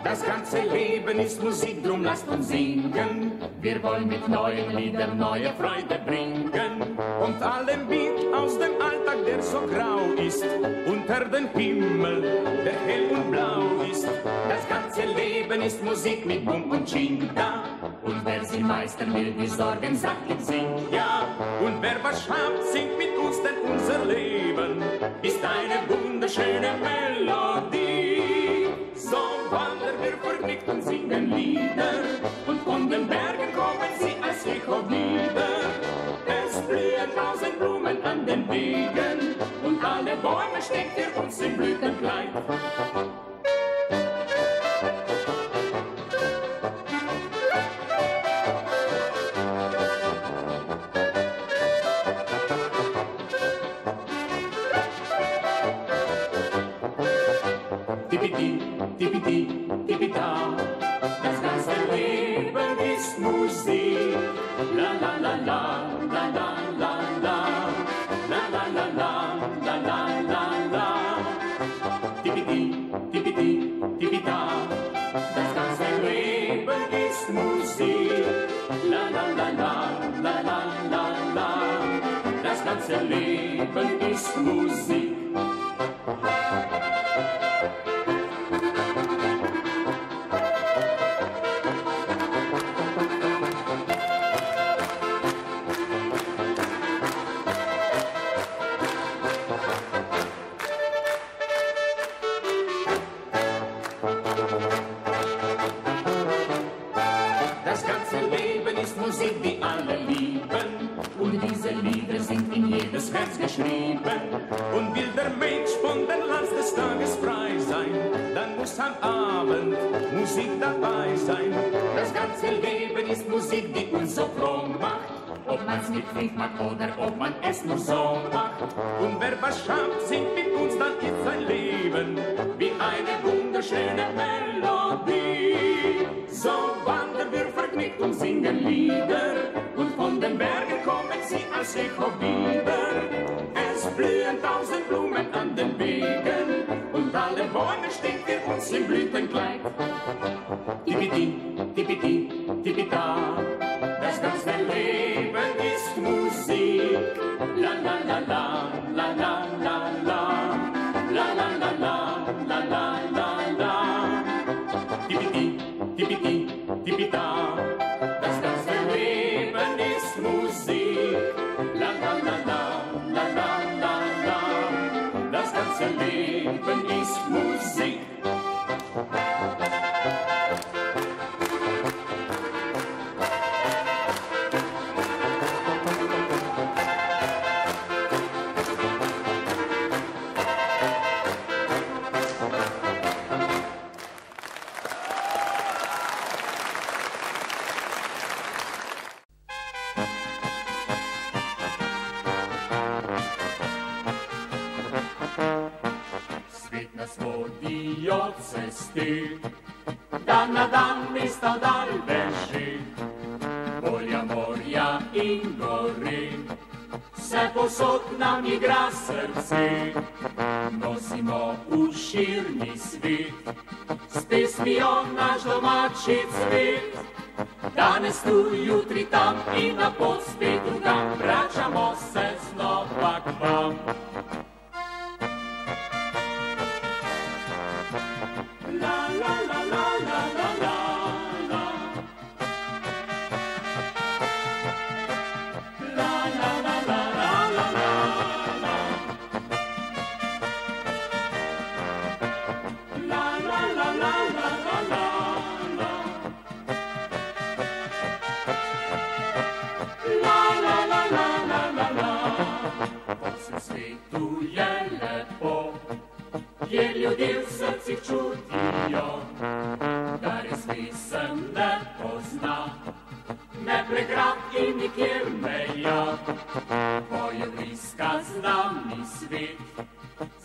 Das ganze Leben ist Musik, drum lasst uns singen. Wir wollen mit neuen Liedern neue Freude bringen. Und allem Wind aus dem Alltag, der so grau ist, unter den Himmel, der hell und blau ist. Das ganze Leben ist Musik mit Bum und Chinta. Und wer sie meistern will, die Sorgen sackig singt, ja. Und wer was schafft, singt mit uns, denn unser Leben ist eine wunderschöne Melodie. So wandern wir vergnügt und singen Lieder, und von den Bergen kommen sie als Echo wieder. Es blühen 1000 Blumen an den Wegen, und alle Bäume steckt für uns im Blütenkleid. Tipiti, tipita, das ganze Leben ist Musik. La la la la, la la la la, la la la la, la la la la. Tipiti, tipiti, tipita, das ganze Leben ist Musik. La la la la, la la la la, das ganze Leben ist Musik. Geschrieben. Und will der Mensch von den Last des Tages frei sein, dann muss am Abend Musik dabei sein. Das ganze Leben ist Musik, die uns so froh macht, ob man's mit Pflicht macht oder ob man es nur so macht. Und wer was schafft, singt mit uns, dann ist sein Leben wie eine wunderschöne Melodie. So wandern wir vergnügt und singen Lieder, und von den Bergen kommen sie als Echo wieder. Es blühen 1000 Blumen an den Wegen, und alle Bäume stehen für uns im Blütenkleid. Tipiti, tipiti, tipita, das ganze Leben ist Musik. La la la la, la la la la, la la la la, la la la la. Tipiti, tipiti, tipita, das ganze Leben ist Musik. La la la la, la la la la, das ganze Leben ist Musik. Dan mista dal verši, polja, morja in gori, se posod nam igra srce, nosimo v širni svet, s pesmijo naš domači cvet. Danes tu, jutri tam in na pot spet drugam, vračamo se znova k vam. La la la la la la la la. La la la la la la la. La la la la la la la. La la la la la la la. Po vsem svetu je lepo, kjer ljudje v srcih čutijo, da res pesem ne pozna, ne pregrad in nikjer meja. Poje bliska z nami svet,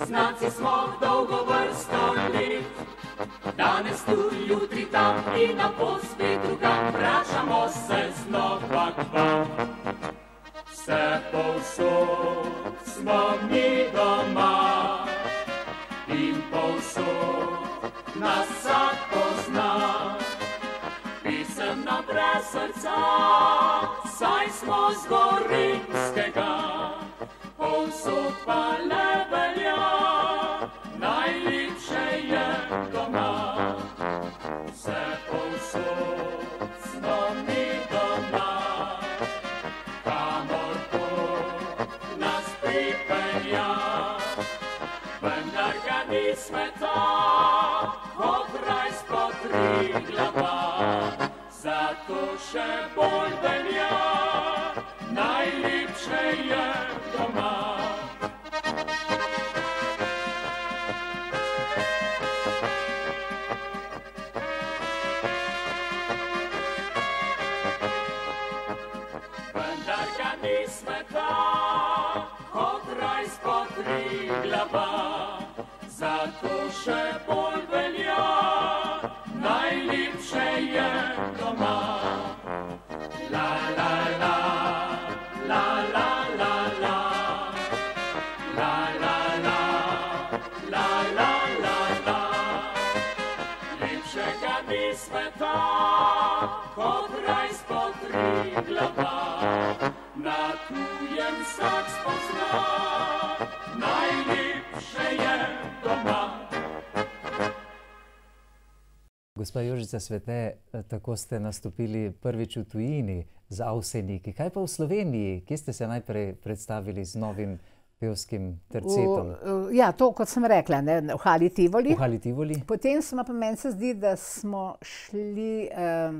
znanci smo dolgo vrsto let. Danes tu, jutri tam in na pot spet drugam, vračamo se znova k vam. Vse povsod smo mi doma in povsod nas vsak pozna. Pesem nam brez srca, saj smo z Gorenjskega, povsod pa le velja, najlepše je doma. Vse povsod smo mi doma, kamor pot nas pripelja, vendar ga ni sveta, kot raj spod Triglava. Zato še bolj velja, najlepše je doma. Vendar ga ni sveta, kot raj spod Triglava. Zato še bolj velja, najlepše je doma. La la la, la la la la, la la la, la la la la. Lepšega ni sveta, kot raj spod Triglava. Na tujem vsak spozna, najlepše je doma. Gospa Jožica Svete, tako ste nastopili prvič v tujini z Avseniki. Kaj pa v Sloveniji? Kje ste se najprej predstavili z novim pevskim tercetom? Ja, to, kot sem rekla, ne, v Hali Tivoli. V Hali Tivoli? Potem smo pa, meni se zdi, da smo šli,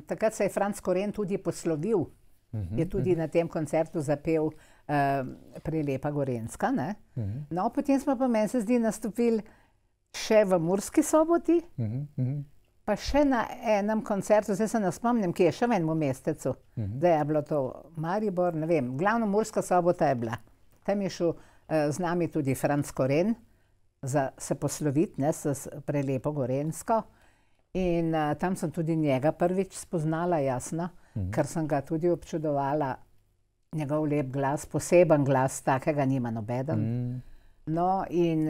takrat se je Franc Koren tudi poslovil. Je tudi na tem koncertu zapel Prelepa Gorenjska. No, potem smo pa, meni se zdi, nastopili še v Murski Soboti, pa še na enem koncertu, zdaj se ne spomnim, kje je, še v enem mestecu, da je bilo to Maribor, ne vem, glavno Murska Sobota je bila. Tam je šel z nami tudi Franc Koren, za se posloviti, ne, s Prelepo Gorenjsko. In tam sem tudi njega prvič spoznala, jasno, ker sem ga tudi občudovala, njegov lep glas, poseben glas, takega nima nobeden. No, in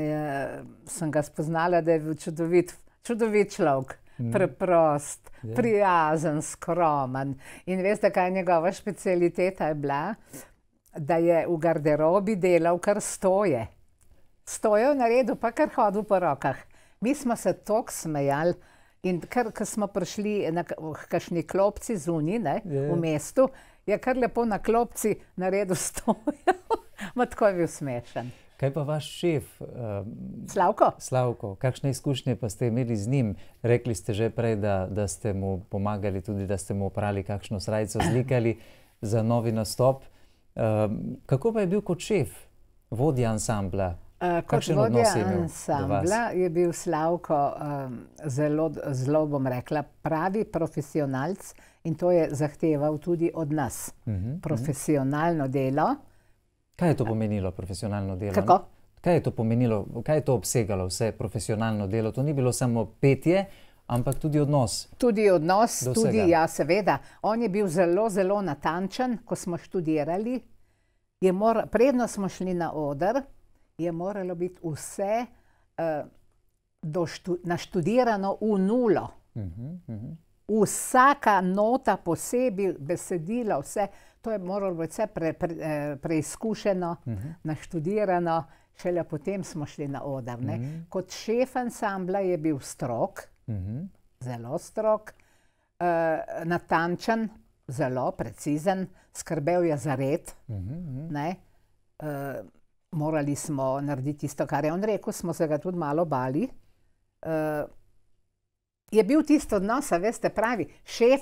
sem ga spoznala, da je bil čudovit človek. Preprost, prijazen, skromen. In veste, kaj njegova specialiteta je bila? Da je v garderobi delal kar stoje. Stoje v naredu, pa kar hodil po rokah. Mi smo se toliko smejali in kar smo prišli na kakšni klopci zunaj, ne, v mestu, je kar lepo na klopci naredil stoje. Ma tako je bil smešen. Kaj pa vaš šef? Slavko? Slavko. Kakšne izkušnje pa ste imeli z njim? Rekli ste že prej, da ste mu pomagali tudi, da ste mu oprali kakšno srajco, zlikali za novi nastop. Kako pa je bil kot šef, vodja ansambla? Kot vodja ansambla je bil Slavko zelo, bom rekla, pravi profesionalc in to je zahteval tudi od nas. Profesionalno delo. Kaj je to pomenilo, profesionalno delo? Kako? Kaj je to pomenilo, kaj je to obsegalo vse profesionalno delo? To ni bilo samo petje, ampak tudi odnos. Tudi odnos, tudi, ja, seveda. On je bil zelo, zelo natančen, ko smo študirali. Predno smo šli na oder, je moralo biti vse naštudirano v nulo. vsaka nota posebej, besedilo, vse, to je moralo biti vse preizkušeno, naštudirano, šele potem smo šli na oder. Kot šef ansambla je bil strog, zelo strog, natančen, zelo precizen, skrbel je za red. Morali smo narediti isto, kar je on rekel, smo se ga tudi malo bali. Je bil tisto odnos, veste, pravi, šef,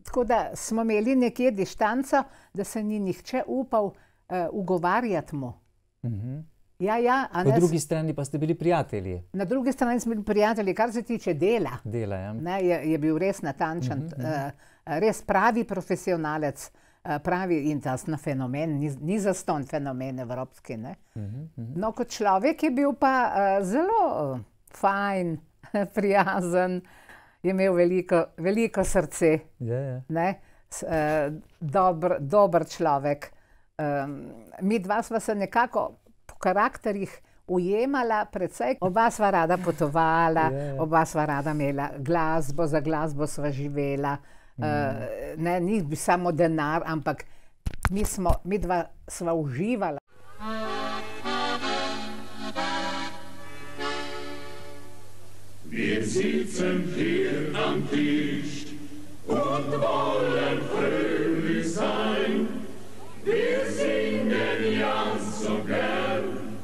tako da smo imeli nekje distanco, da se ni nihče upal ugovarjati mu. Po drugi strani pa ste bili prijatelji. Na drugi strani smo bili prijatelji, kar se tiče dela. Je bil res natančen, res pravi profesionalec, pravi in tasno fenomen, ni zastonj fenomen evropski. No, kot človek je bil pa zelo fajn, prijazen, je imel veliko srce. Dober človek. Mi dva sva se nekako po karakterjih ujemala precej. Oba sva rada potovala, oba sva rada imela glasbo, za glasbo sva živela. Ni samo denar, ampak mi dva sva uživala. Wir sitzen hier am Tisch und wollen fröhlich sein. Wir singen ja so gern,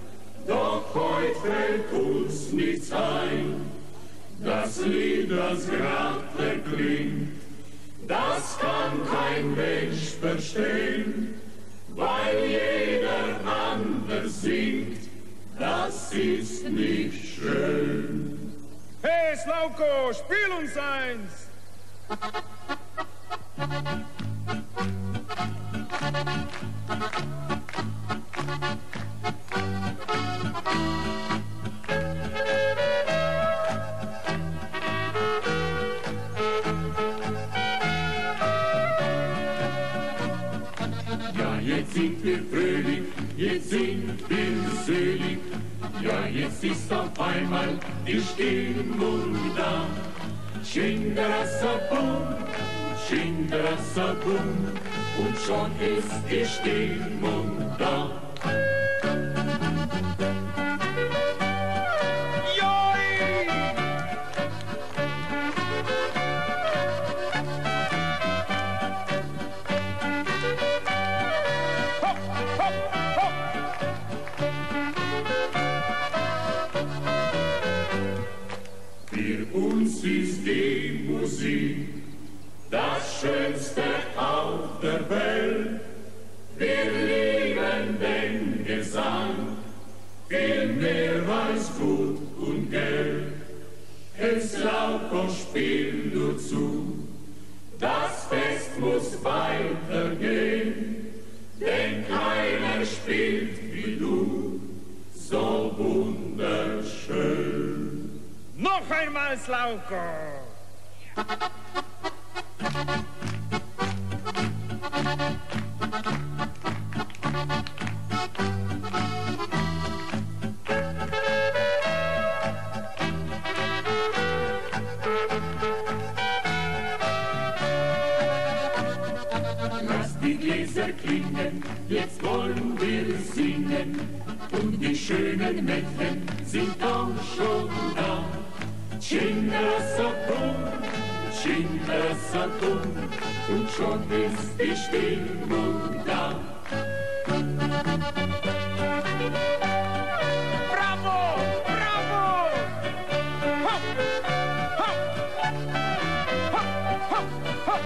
doch heut fällt uns nichts ein. Das Lied, das grad verklingt, das kann kein Mensch verstehen, weil jeder anders singt, das ist nicht schön. Hey Slavko, spiel uns eins! Ja, jetzt sind wir fröhlich, jetzt sind wir selig. Ja, jetzt ist auf einmal die Stimmung da. Schinderasabum, Schinderasabum, und schon ist die Stimmung da. Ist die Musik das Schönste auf der Welt. Wir lieben den Gesang, viel mehr als Gut und Geld. Es Slavko, spiel nur zu, das Fest muss weitergehen, denn keiner spielt wie du so wunderschön. Noch einmal, Slavko! Lass die Gläser klingen, jetzt wollen wir singen, und die schönen Mädchen sind auch schon da. Schinderasabum, Schinderasabum, und schon ist die Stimmung da. Bravo, bravo! Hopp, hopp, hopp, hopp, hopp. Hopp, hopp, hopp.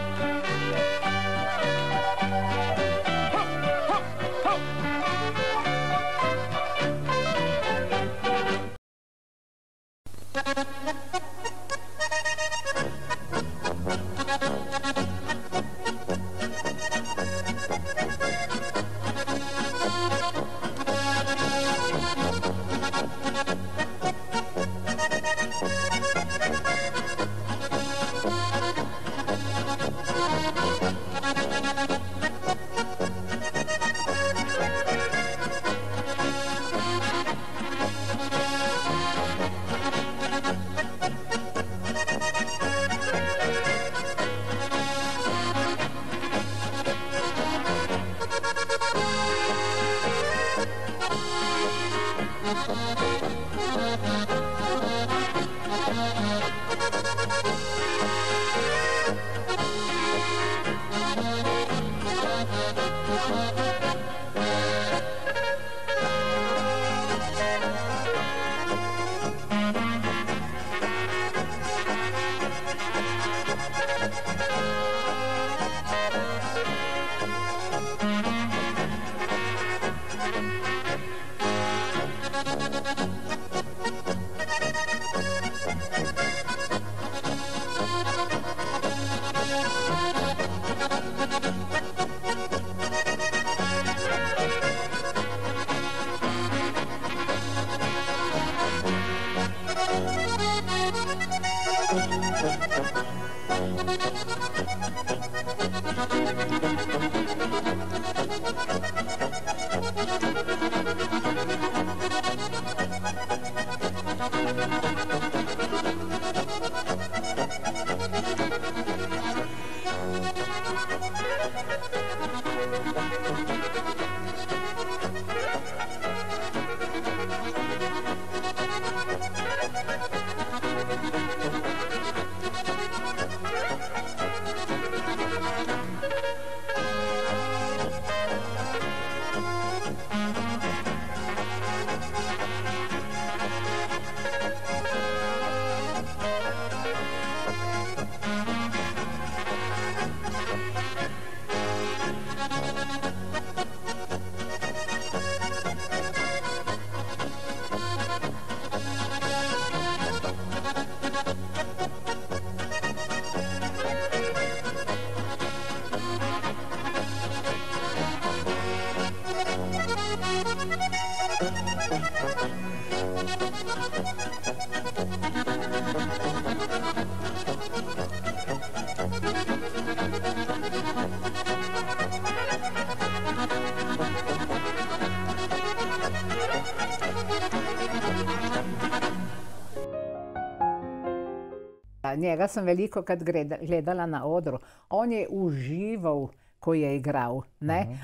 Njega sem velikokrat gledala na odru. On je užival, ko je igral.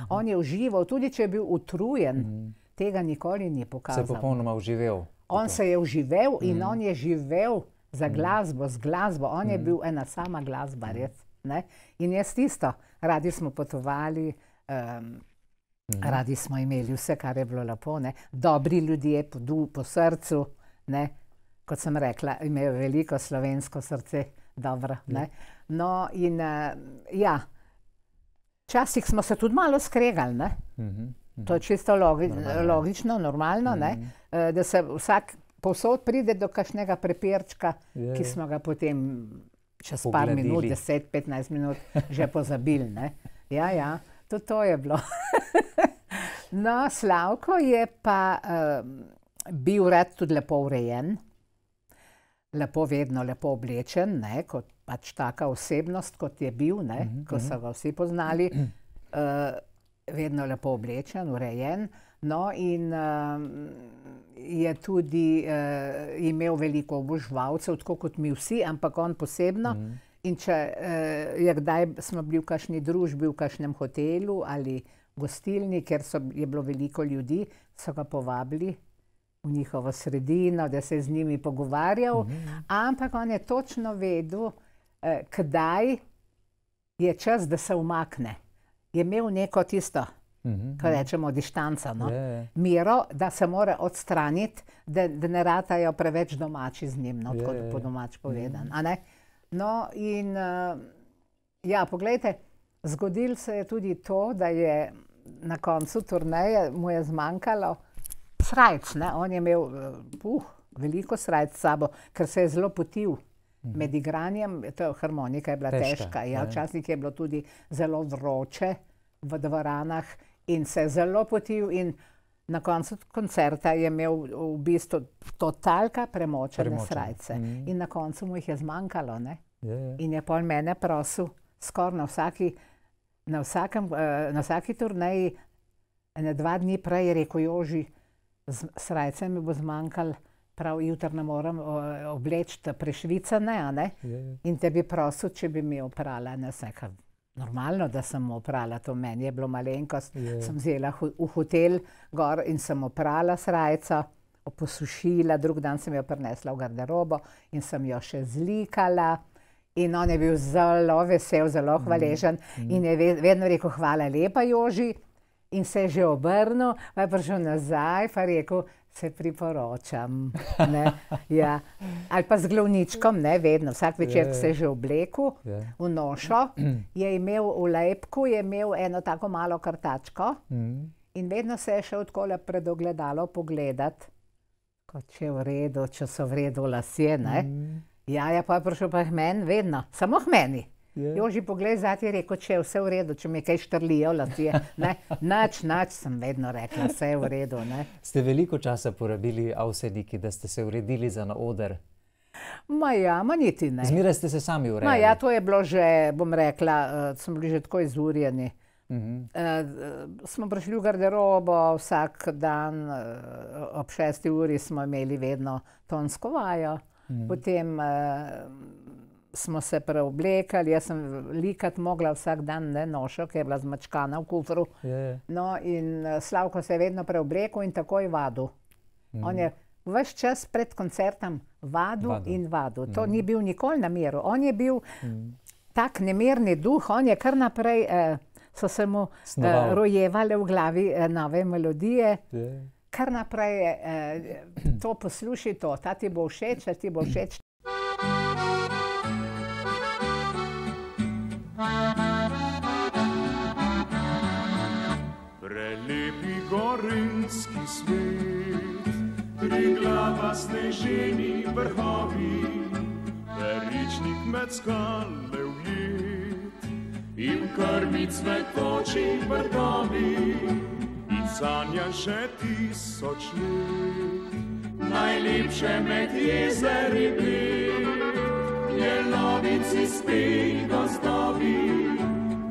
On je užival, tudi če je bil utrujen, tega nikoli ni pokazal. Se je popolnoma uživel. On se je uživel in on je živel za glasbo, z glasbo. On je bil ena sama glasba, res. In jaz tisto, radi smo potovali, radi smo imeli vse, kar je bilo lepo. Dobri ljudje, po srcu. Kot sem rekla, imajo veliko slovensko srce, dobro. No in ja, včasih smo se tudi malo skregali, to je čisto logično, normalno, da se vsak povsod pride do kakšnega prepirčka, ki smo ga potem čez par minut, 10-15 minut že pozabili. Ja, tudi to je bilo. No, Slavko je pa bil rad tudi lepo urejen. Lepo, vedno lepo oblečen, kot pač taka osebnost, kot je bil, ko so ga vsi poznali. Vedno lepo oblečen, urejen. No in je tudi imel veliko oboževalcev, tako kot mi vsi, ampak on posebno. In če je kdaj smo bili v kakšni družbi, v kakšnem hotelu ali gostilni, ker je bilo veliko ljudi, so ga povabili v njihovo sredino, da se je z njimi pogovarjal, ampak on je točno vedel, kdaj je čas, da se umakne. Je imel neko tisto, ko rečemo dištanco, miro, da se mora odstraniti, da ne ratajo preveč domači z njim, tako po domač povedan. No in ja, poglejte, zgodilo se je tudi to, da je na koncu turneje mu je zmanjkalo srajc, on je imel veliko srajc s sabo, ker se je zelo potil med igranjem, harmonika je bila težka, včasih je bilo tudi zelo vroče v dvoranah in se je zelo potil in na koncu koncerta je imel v bistvu totalka premočene srajce in na koncu mu jih je zmanjkalo, in je pol mene prosil skoraj na vsaki turneji, 2 dni prej je rekel: Joži, srajce mi bo zmanjkalo, prav jutri ne morem obleči prešvicane, in te bi prosil, če bi mi oprala. Normalno, da sem oprala, to meni je bilo malenkost. Sem vzela v hotel gor in sem oprala srajco, posušila, drug dan sem jo prinesla v garderobo in sem jo še zlikala. In on je bil zelo vesel, zelo hvaležen in je vedno rekel, hvala lepa, Joži. In se je že obrnil, pa je prišel nazaj, pa je rekel, se priporočam. Ja. Ali pa z glavničkom, vedno, vsak večer, ko se je že oblekel v nošo, je imel v lejpku eno tako malo kartačko in vedno se je šel takole pred ogledalo pogledat, kot če je v redu, če so v redu lasje, Ja, pa je prišel pa k meni, vedno, samo k meni. Joži, poglej, zati je rekel, če je vse v redu, če mi kaj štrlijo lasje. Nač sem vedno rekla, vse je v redu. Ste veliko časa porabili Avseniki, da ste se uredili za na oder? Ja, niti ne. Zmeraj ste se sami urejali? Ja, to je bilo že, bom rekla, smo bili že tako izurjeni. Smo prišli v garderobo vsak dan, ob 6. uri smo imeli vedno tonsko vajo. Potem smo se preoblekali, jaz sem likati mogla vsak dan nošo, ki je bila zmačkana v kufru. No in Slavko se je vedno preoblekel in takoj vadil. On je ves čas pred koncertom vadil in vadil. To ni bil nikoli na miru. On je bil tak nemirni duh, on je kar naprej, so se mu rojevale v glavi nove melodije. Kar naprej to posluši, ta ti bo všeč, ti bo všeč. Prelepi gorenjski svet, Triglava sneženi vrhovi, Veričnik med skale ujet in krmi cvetoči vrtovi. Sanja še 1000 let, najlepše med jezeri Bled, jelovici spej gozdovi,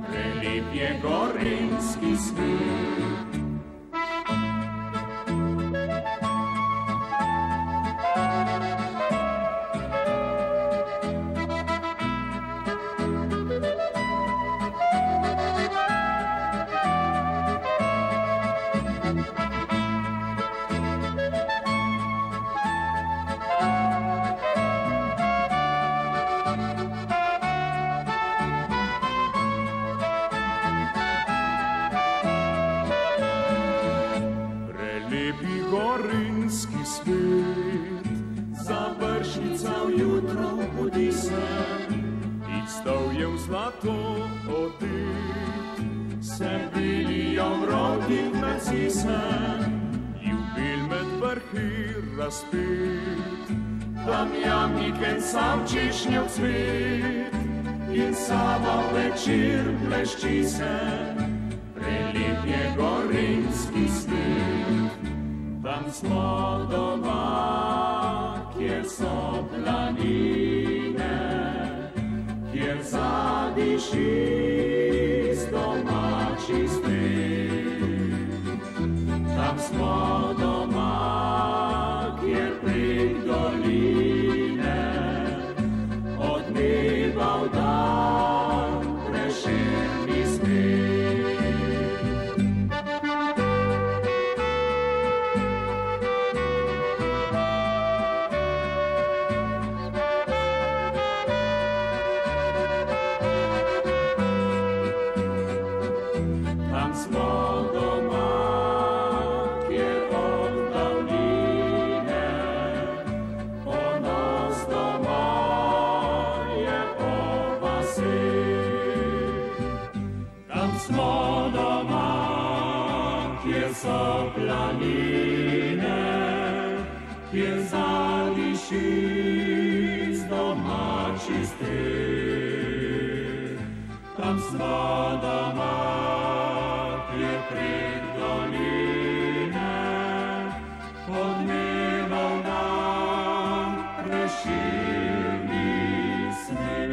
prelep je gorenjski svet. Zlato odet, se bilijo vrogih med sisen, jubil med vrhi razpet. Tam jamnik en sam češnjev cvet in sama večer blešči se, prelep je gorenjski svet. Tam smo doma, kjer so planine, kjer zadiši z domači spet. Tam smo doma, kjer prek doline od neba v dan prešerni smet. Kjer zadiši z domači spet. Tam smo doma, kjer prek doline od neba v dan preširni smet.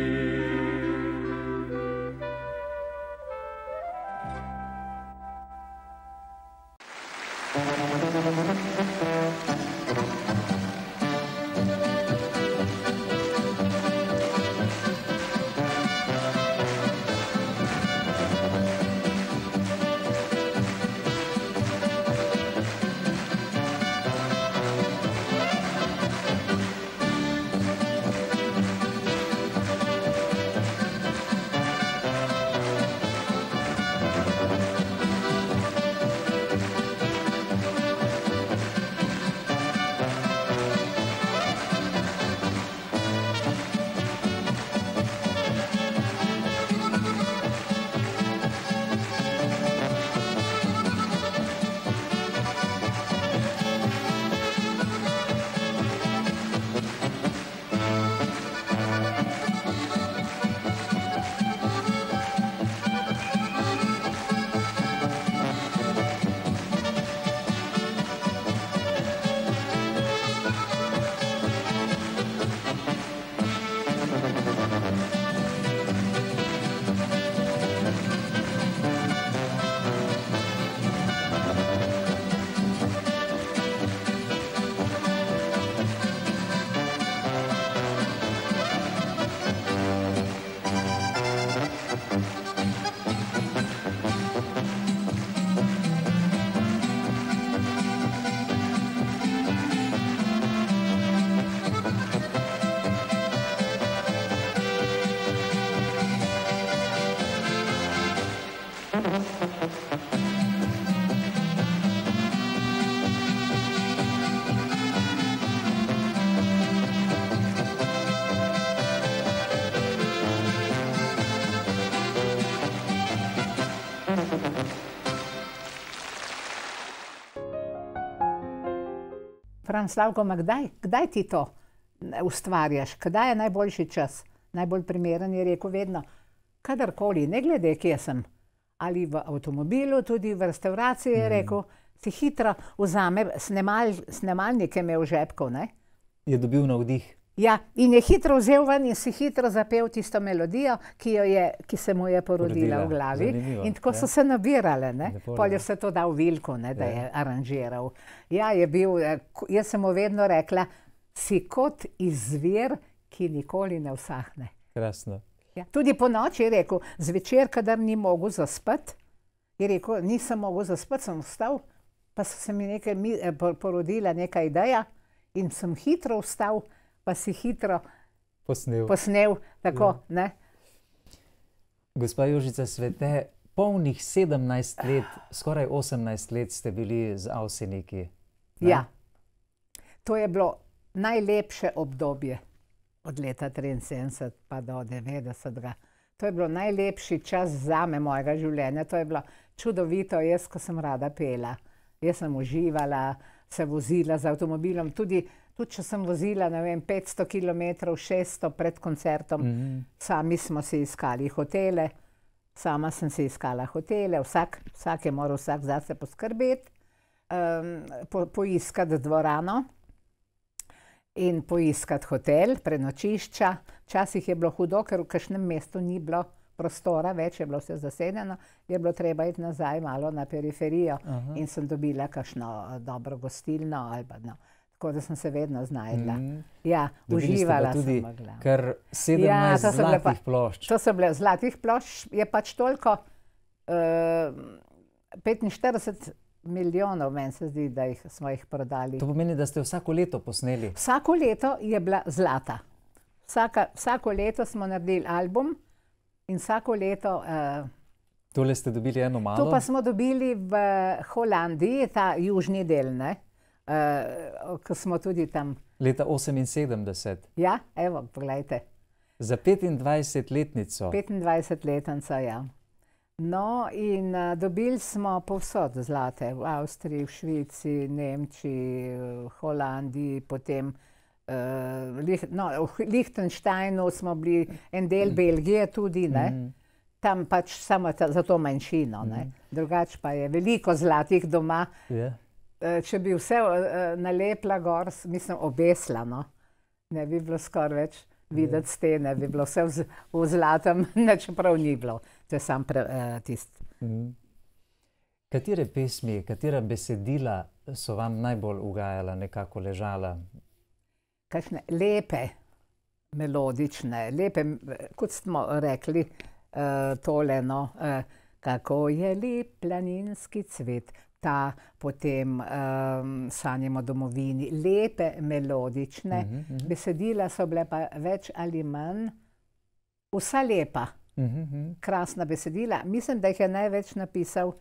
Pravim, Slavko, kdaj ti to ustvarjaš? Kdaj je najboljši čas? Najbolj primeren je rekel vedno, kadarkoli, ne glede, kje sem. Ali v avtomobilu, tudi v restavraciji je rekel, si hitro vzame snemalnike imel v žepku, ne? Je dobil navdih. Ja, in je hitro vzel ven in si hitro zapel tisto melodijo, ki se mu je porodila v glavi. Zanimivo, in tako so se nabirale, ne? Pol je vse to dal Vilko, ne, da je aranžiral. Ja, je bil, jaz sem mu vedno rekla, si kot izvir, ki nikoli ne usahne. Krasno. Ja, tudi po noči je rekel, zvečer, kadar ni mogel zaspati, je rekel, nisem mogel zaspati, sem vstal, pa se mi porodila neka ideja in sem hitro vstal, pa si hitro posnel tako, ne. Gospa Jožica Svete, polnih 17 let, skoraj 18 let ste bili z Avseniki. Ja, to je bilo najlepše obdobje od leta 73 pa do 90. To je bilo najlepši čas zame mojega življenja. To je bilo čudovito, jaz, ko sem rada pela. Jaz sem uživala, se vozila z avtomobilom, tudi če sem vozila, ne vem, 500 km, 600 pred koncertom, sami smo si iskali hotele, sama sem si iskala hotele, vsak je moral vsak zase poskrbeti, poiskati dvorano in poiskati hotel, prenočišča. Včasih je bilo hudo, ker v kakšnem mestu ni bilo prostora, več je bilo vse zasedeno, je bilo treba iti nazaj malo na periferijo in sem dobila kakšno dobro gostilno ali pa no. Tako da sem se vedno znajdla. Ja, uživala sem. Dobili ste pa tudi kar 17 zlatih plošč. To so bile zlatih plošč, je pač toliko 45 milijonov, meni se zdi, da smo jih prodali. To pomeni, da ste vsako leto posneli? Vsako leto je bila zlata. Vsako leto smo naredili album in vsako leto... Tole ste dobili eno malo? To pa smo dobili v Holandiji, ta južni del, ne? Ko smo tudi tam. Leta 78? Ja, evo, pogledajte. Za 25-letnico? 25-letnica, ja. No, in dobili smo povsod zlate. V Avstriji, v Švici, Nemčiji, Holandiji, potem v Lichtensteinu smo bili, en del Belgije tudi, ne. Tam pač samo za to manjšino, ne. Drugače pa je veliko zlatih doma. Če bi vse nalepla gor, mislim, obesla, no. Ne bi bilo skoraj več videti stene, bi bilo vse v zlatem, čeprav ni bilo. To je sam tisti. Katere pesmi, katera besedila so vam najbolj ugajala, nekako ležala? Kakšne lepe, melodične, lepe, kot smo rekli, tole, no, kako je lep planinski cvet, ta, potem Sanjamo domovini, lepe, melodične, besedila so bile pa več ali manj, vsa lepa, krasna besedila. Mislim, da jih je največ napisal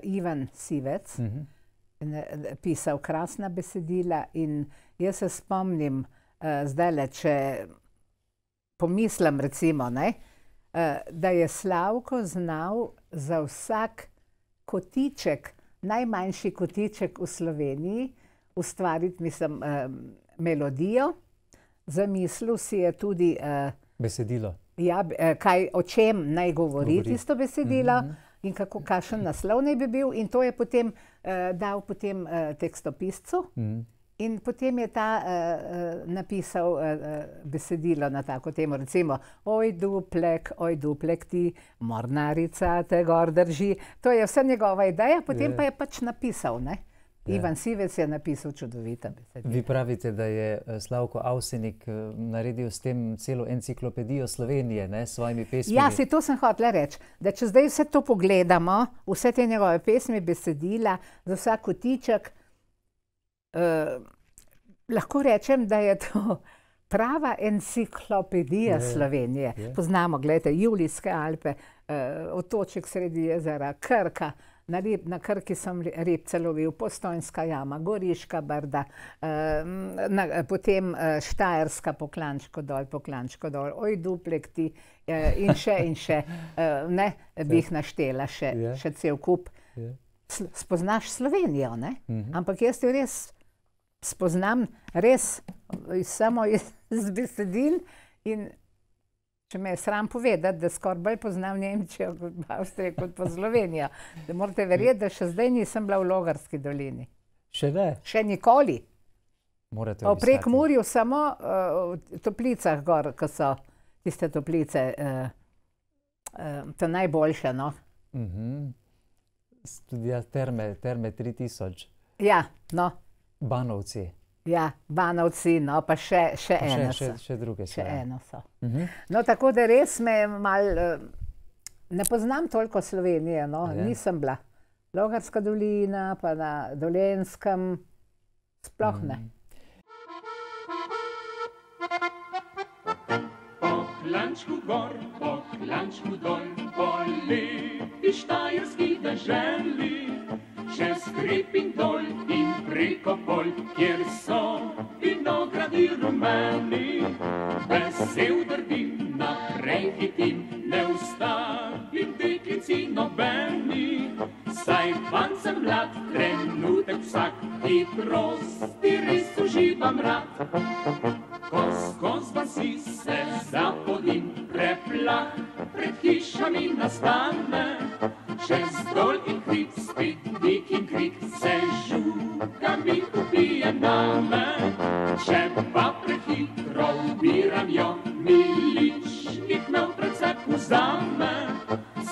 Ivan Sivec, pisal krasna besedila in jaz se spomnim, zdajle, če pomislim recimo, ne, da je Slavko znal za vsak kotiček, najmanjši kotiček v Sloveniji, ustvariti, mislim, melodijo. Zamislil si je tudi... Besedilo. Ja, o čem naj govori tisto besedilo in kakšen naslov naj bi bil. In to je potem dal potem tekstopiscu. In potem je ta napisal besedilo na tako temo, recimo oj duplek ti, mornarica te gor drži. To je vsa njegova ideja, potem pa je pač napisal, ne. Ivan Sivec je napisal čudovita besedila. Vi pravite, da je Slavko Avsenik naredil s tem celo enciklopedijo Slovenije, ne, s svojimi pesmimi. Ja, si to sem hotela reči, da če zdaj vse to pogledamo, vse te njegove pesmi, besedila, za vsak kotiček, lahko rečem, da je to prava enciklopedija Slovenije. Poznamo, gledajte, Julijske Alpe, otoček sredi jezera, Krka, na Krki sem repce lovil, Postojnska jama, Goriška brda, potem Štajerska, Poklančko dol, oj duplek ti in še, ne, bi jih naštela še cel kup. Spoznaš Slovenijo, ne? Ampak jaz jo res spoznam res samo iz besedil in če me je sram povedati, da skoraj bolj poznam Nemčijo kot Avstrijo, kot pa Slovenijo. Da morate verjeti, da še zdaj nisem bila v Logarski dolini. Še ne? Še nikoli. Morate V obiskati. Prekmurju samo v Toplicah gor, ko so tiste toplice, to najboljše, no. Tudi terme 3000. Ja, no. Banovci. Ja, Banovci, no, pa še eno so. Še druge so. Še eno so. No, tako da res me malo, ne poznam toliko Slovenije, no, nisem bila. Logarska dolina, pa na Dolenjskem, sploh ne. Po klančku gor, po klančku dol, po lepi štajerski deželi, čez hrib in dol in preko pol, kjer so vinogradi rumeni. Vesel drvim, naprej hitim, ne ustavim deklici nobeni. Saj van sem mlad, trenutek vsak, hitrosti res uživam rad. Ko skoz vasi se zapodim, preplah pred hišami nastane. Čez dol in hrib, spet dik in krik, se žuga mi ubije name. Če pa prehitro ubiram jo, miličnik me v predsep vzame.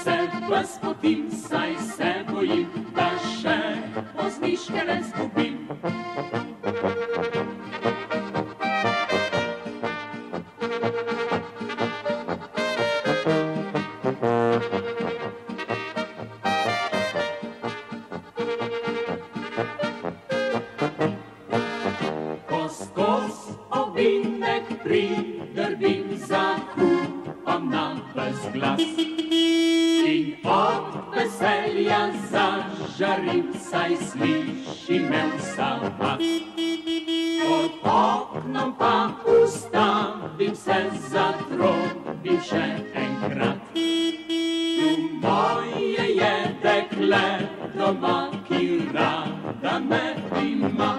Se ves potim, saj se bojim, da še vozniške ne zgubim. Pridrvim, zakupam na ves glas in od veselja zažarim, saj sliši me vsa vas. Pod oknom pa ustavim se, zatrobim še enkrat. Tu moje je dekle doma, ki rada me ima.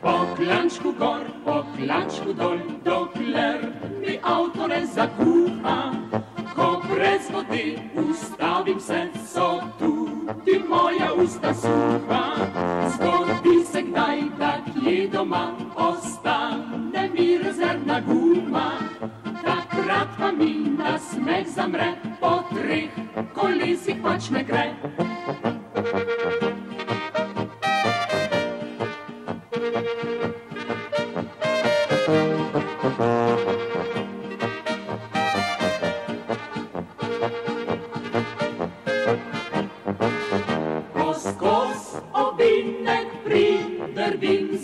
Po klančku gor, po klančku dol, dokler mi avto ne zakuha. Ko brez vode ustavim se, so tudi moja usta suha. Zgodi se kdaj, da kje doma ostane mi rezervna guma. Takrat pa mi nasmeh zamre, po 3 kolesih pač ne gre.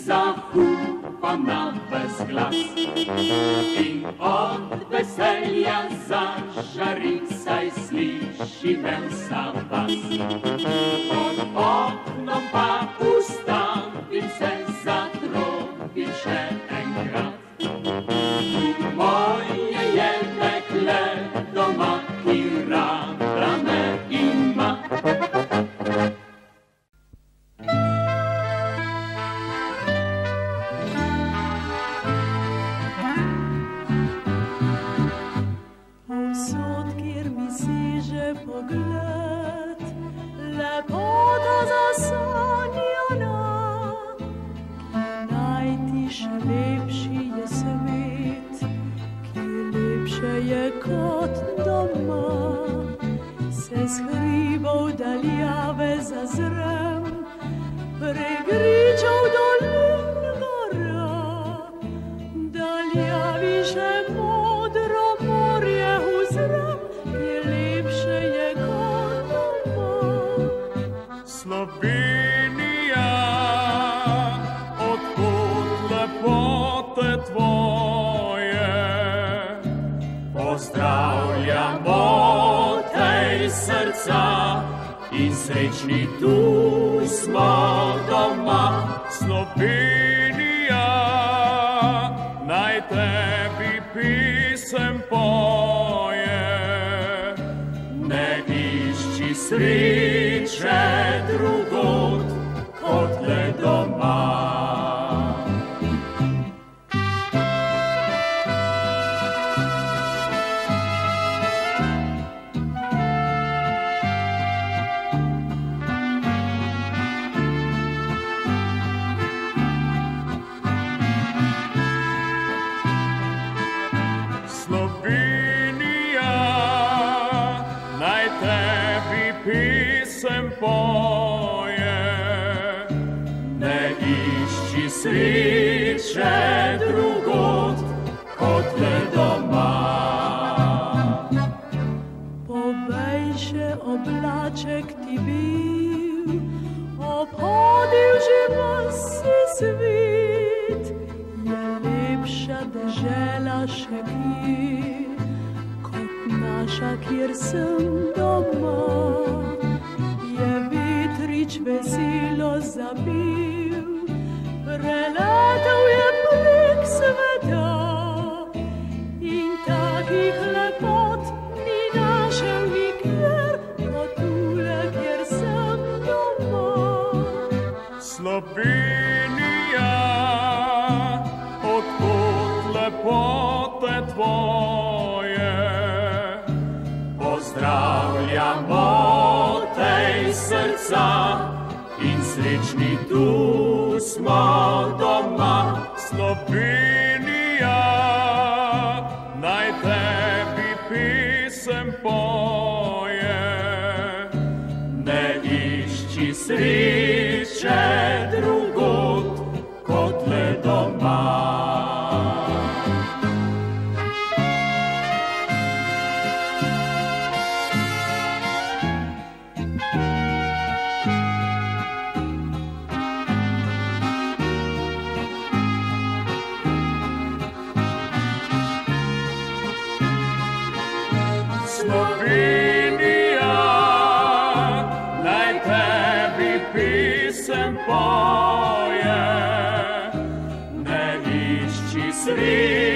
Zakupam na ves glas in od veselja zažarim, saj sliši me vsa vas. Pod oknom pa ustavim se, zatrobim še enkrat. Tu moje je dekle doma, ki rada me ima. Pogled, lepota zasanjana, ki najtiše lepši je svet, ki lepše je kot doma. Se s hribov daljave zazrem, pregričev dolin gora, daljavi že modro morje uzrem, ki lepše je kot doma. Slovenija, od srečni tu smo doma. Slovenija, naj tebi pisem poje, ne išči sreče drugod kot le doma. Slovenija, naj tebi pisem poje, ne išči sreče drugod kot le doma. Povej še oblaček ti bil, obhodil že vsi svet, je lepša dežela še kje, kot naša, kjer sem doma. Je vetrič veselo zabil, preletel je prek sveta in takih lepot ni našel nikjer, kot tule, kjer sem doma. Slovenija, odkot lepote tvoje, pozdravljamo tej srca in srečni tu smo doma. Slovenija, naj tebi pisem poje, ne išči sreče drugod kot le doma. Slovenija, naj tebi pisem poje, ne išči sreče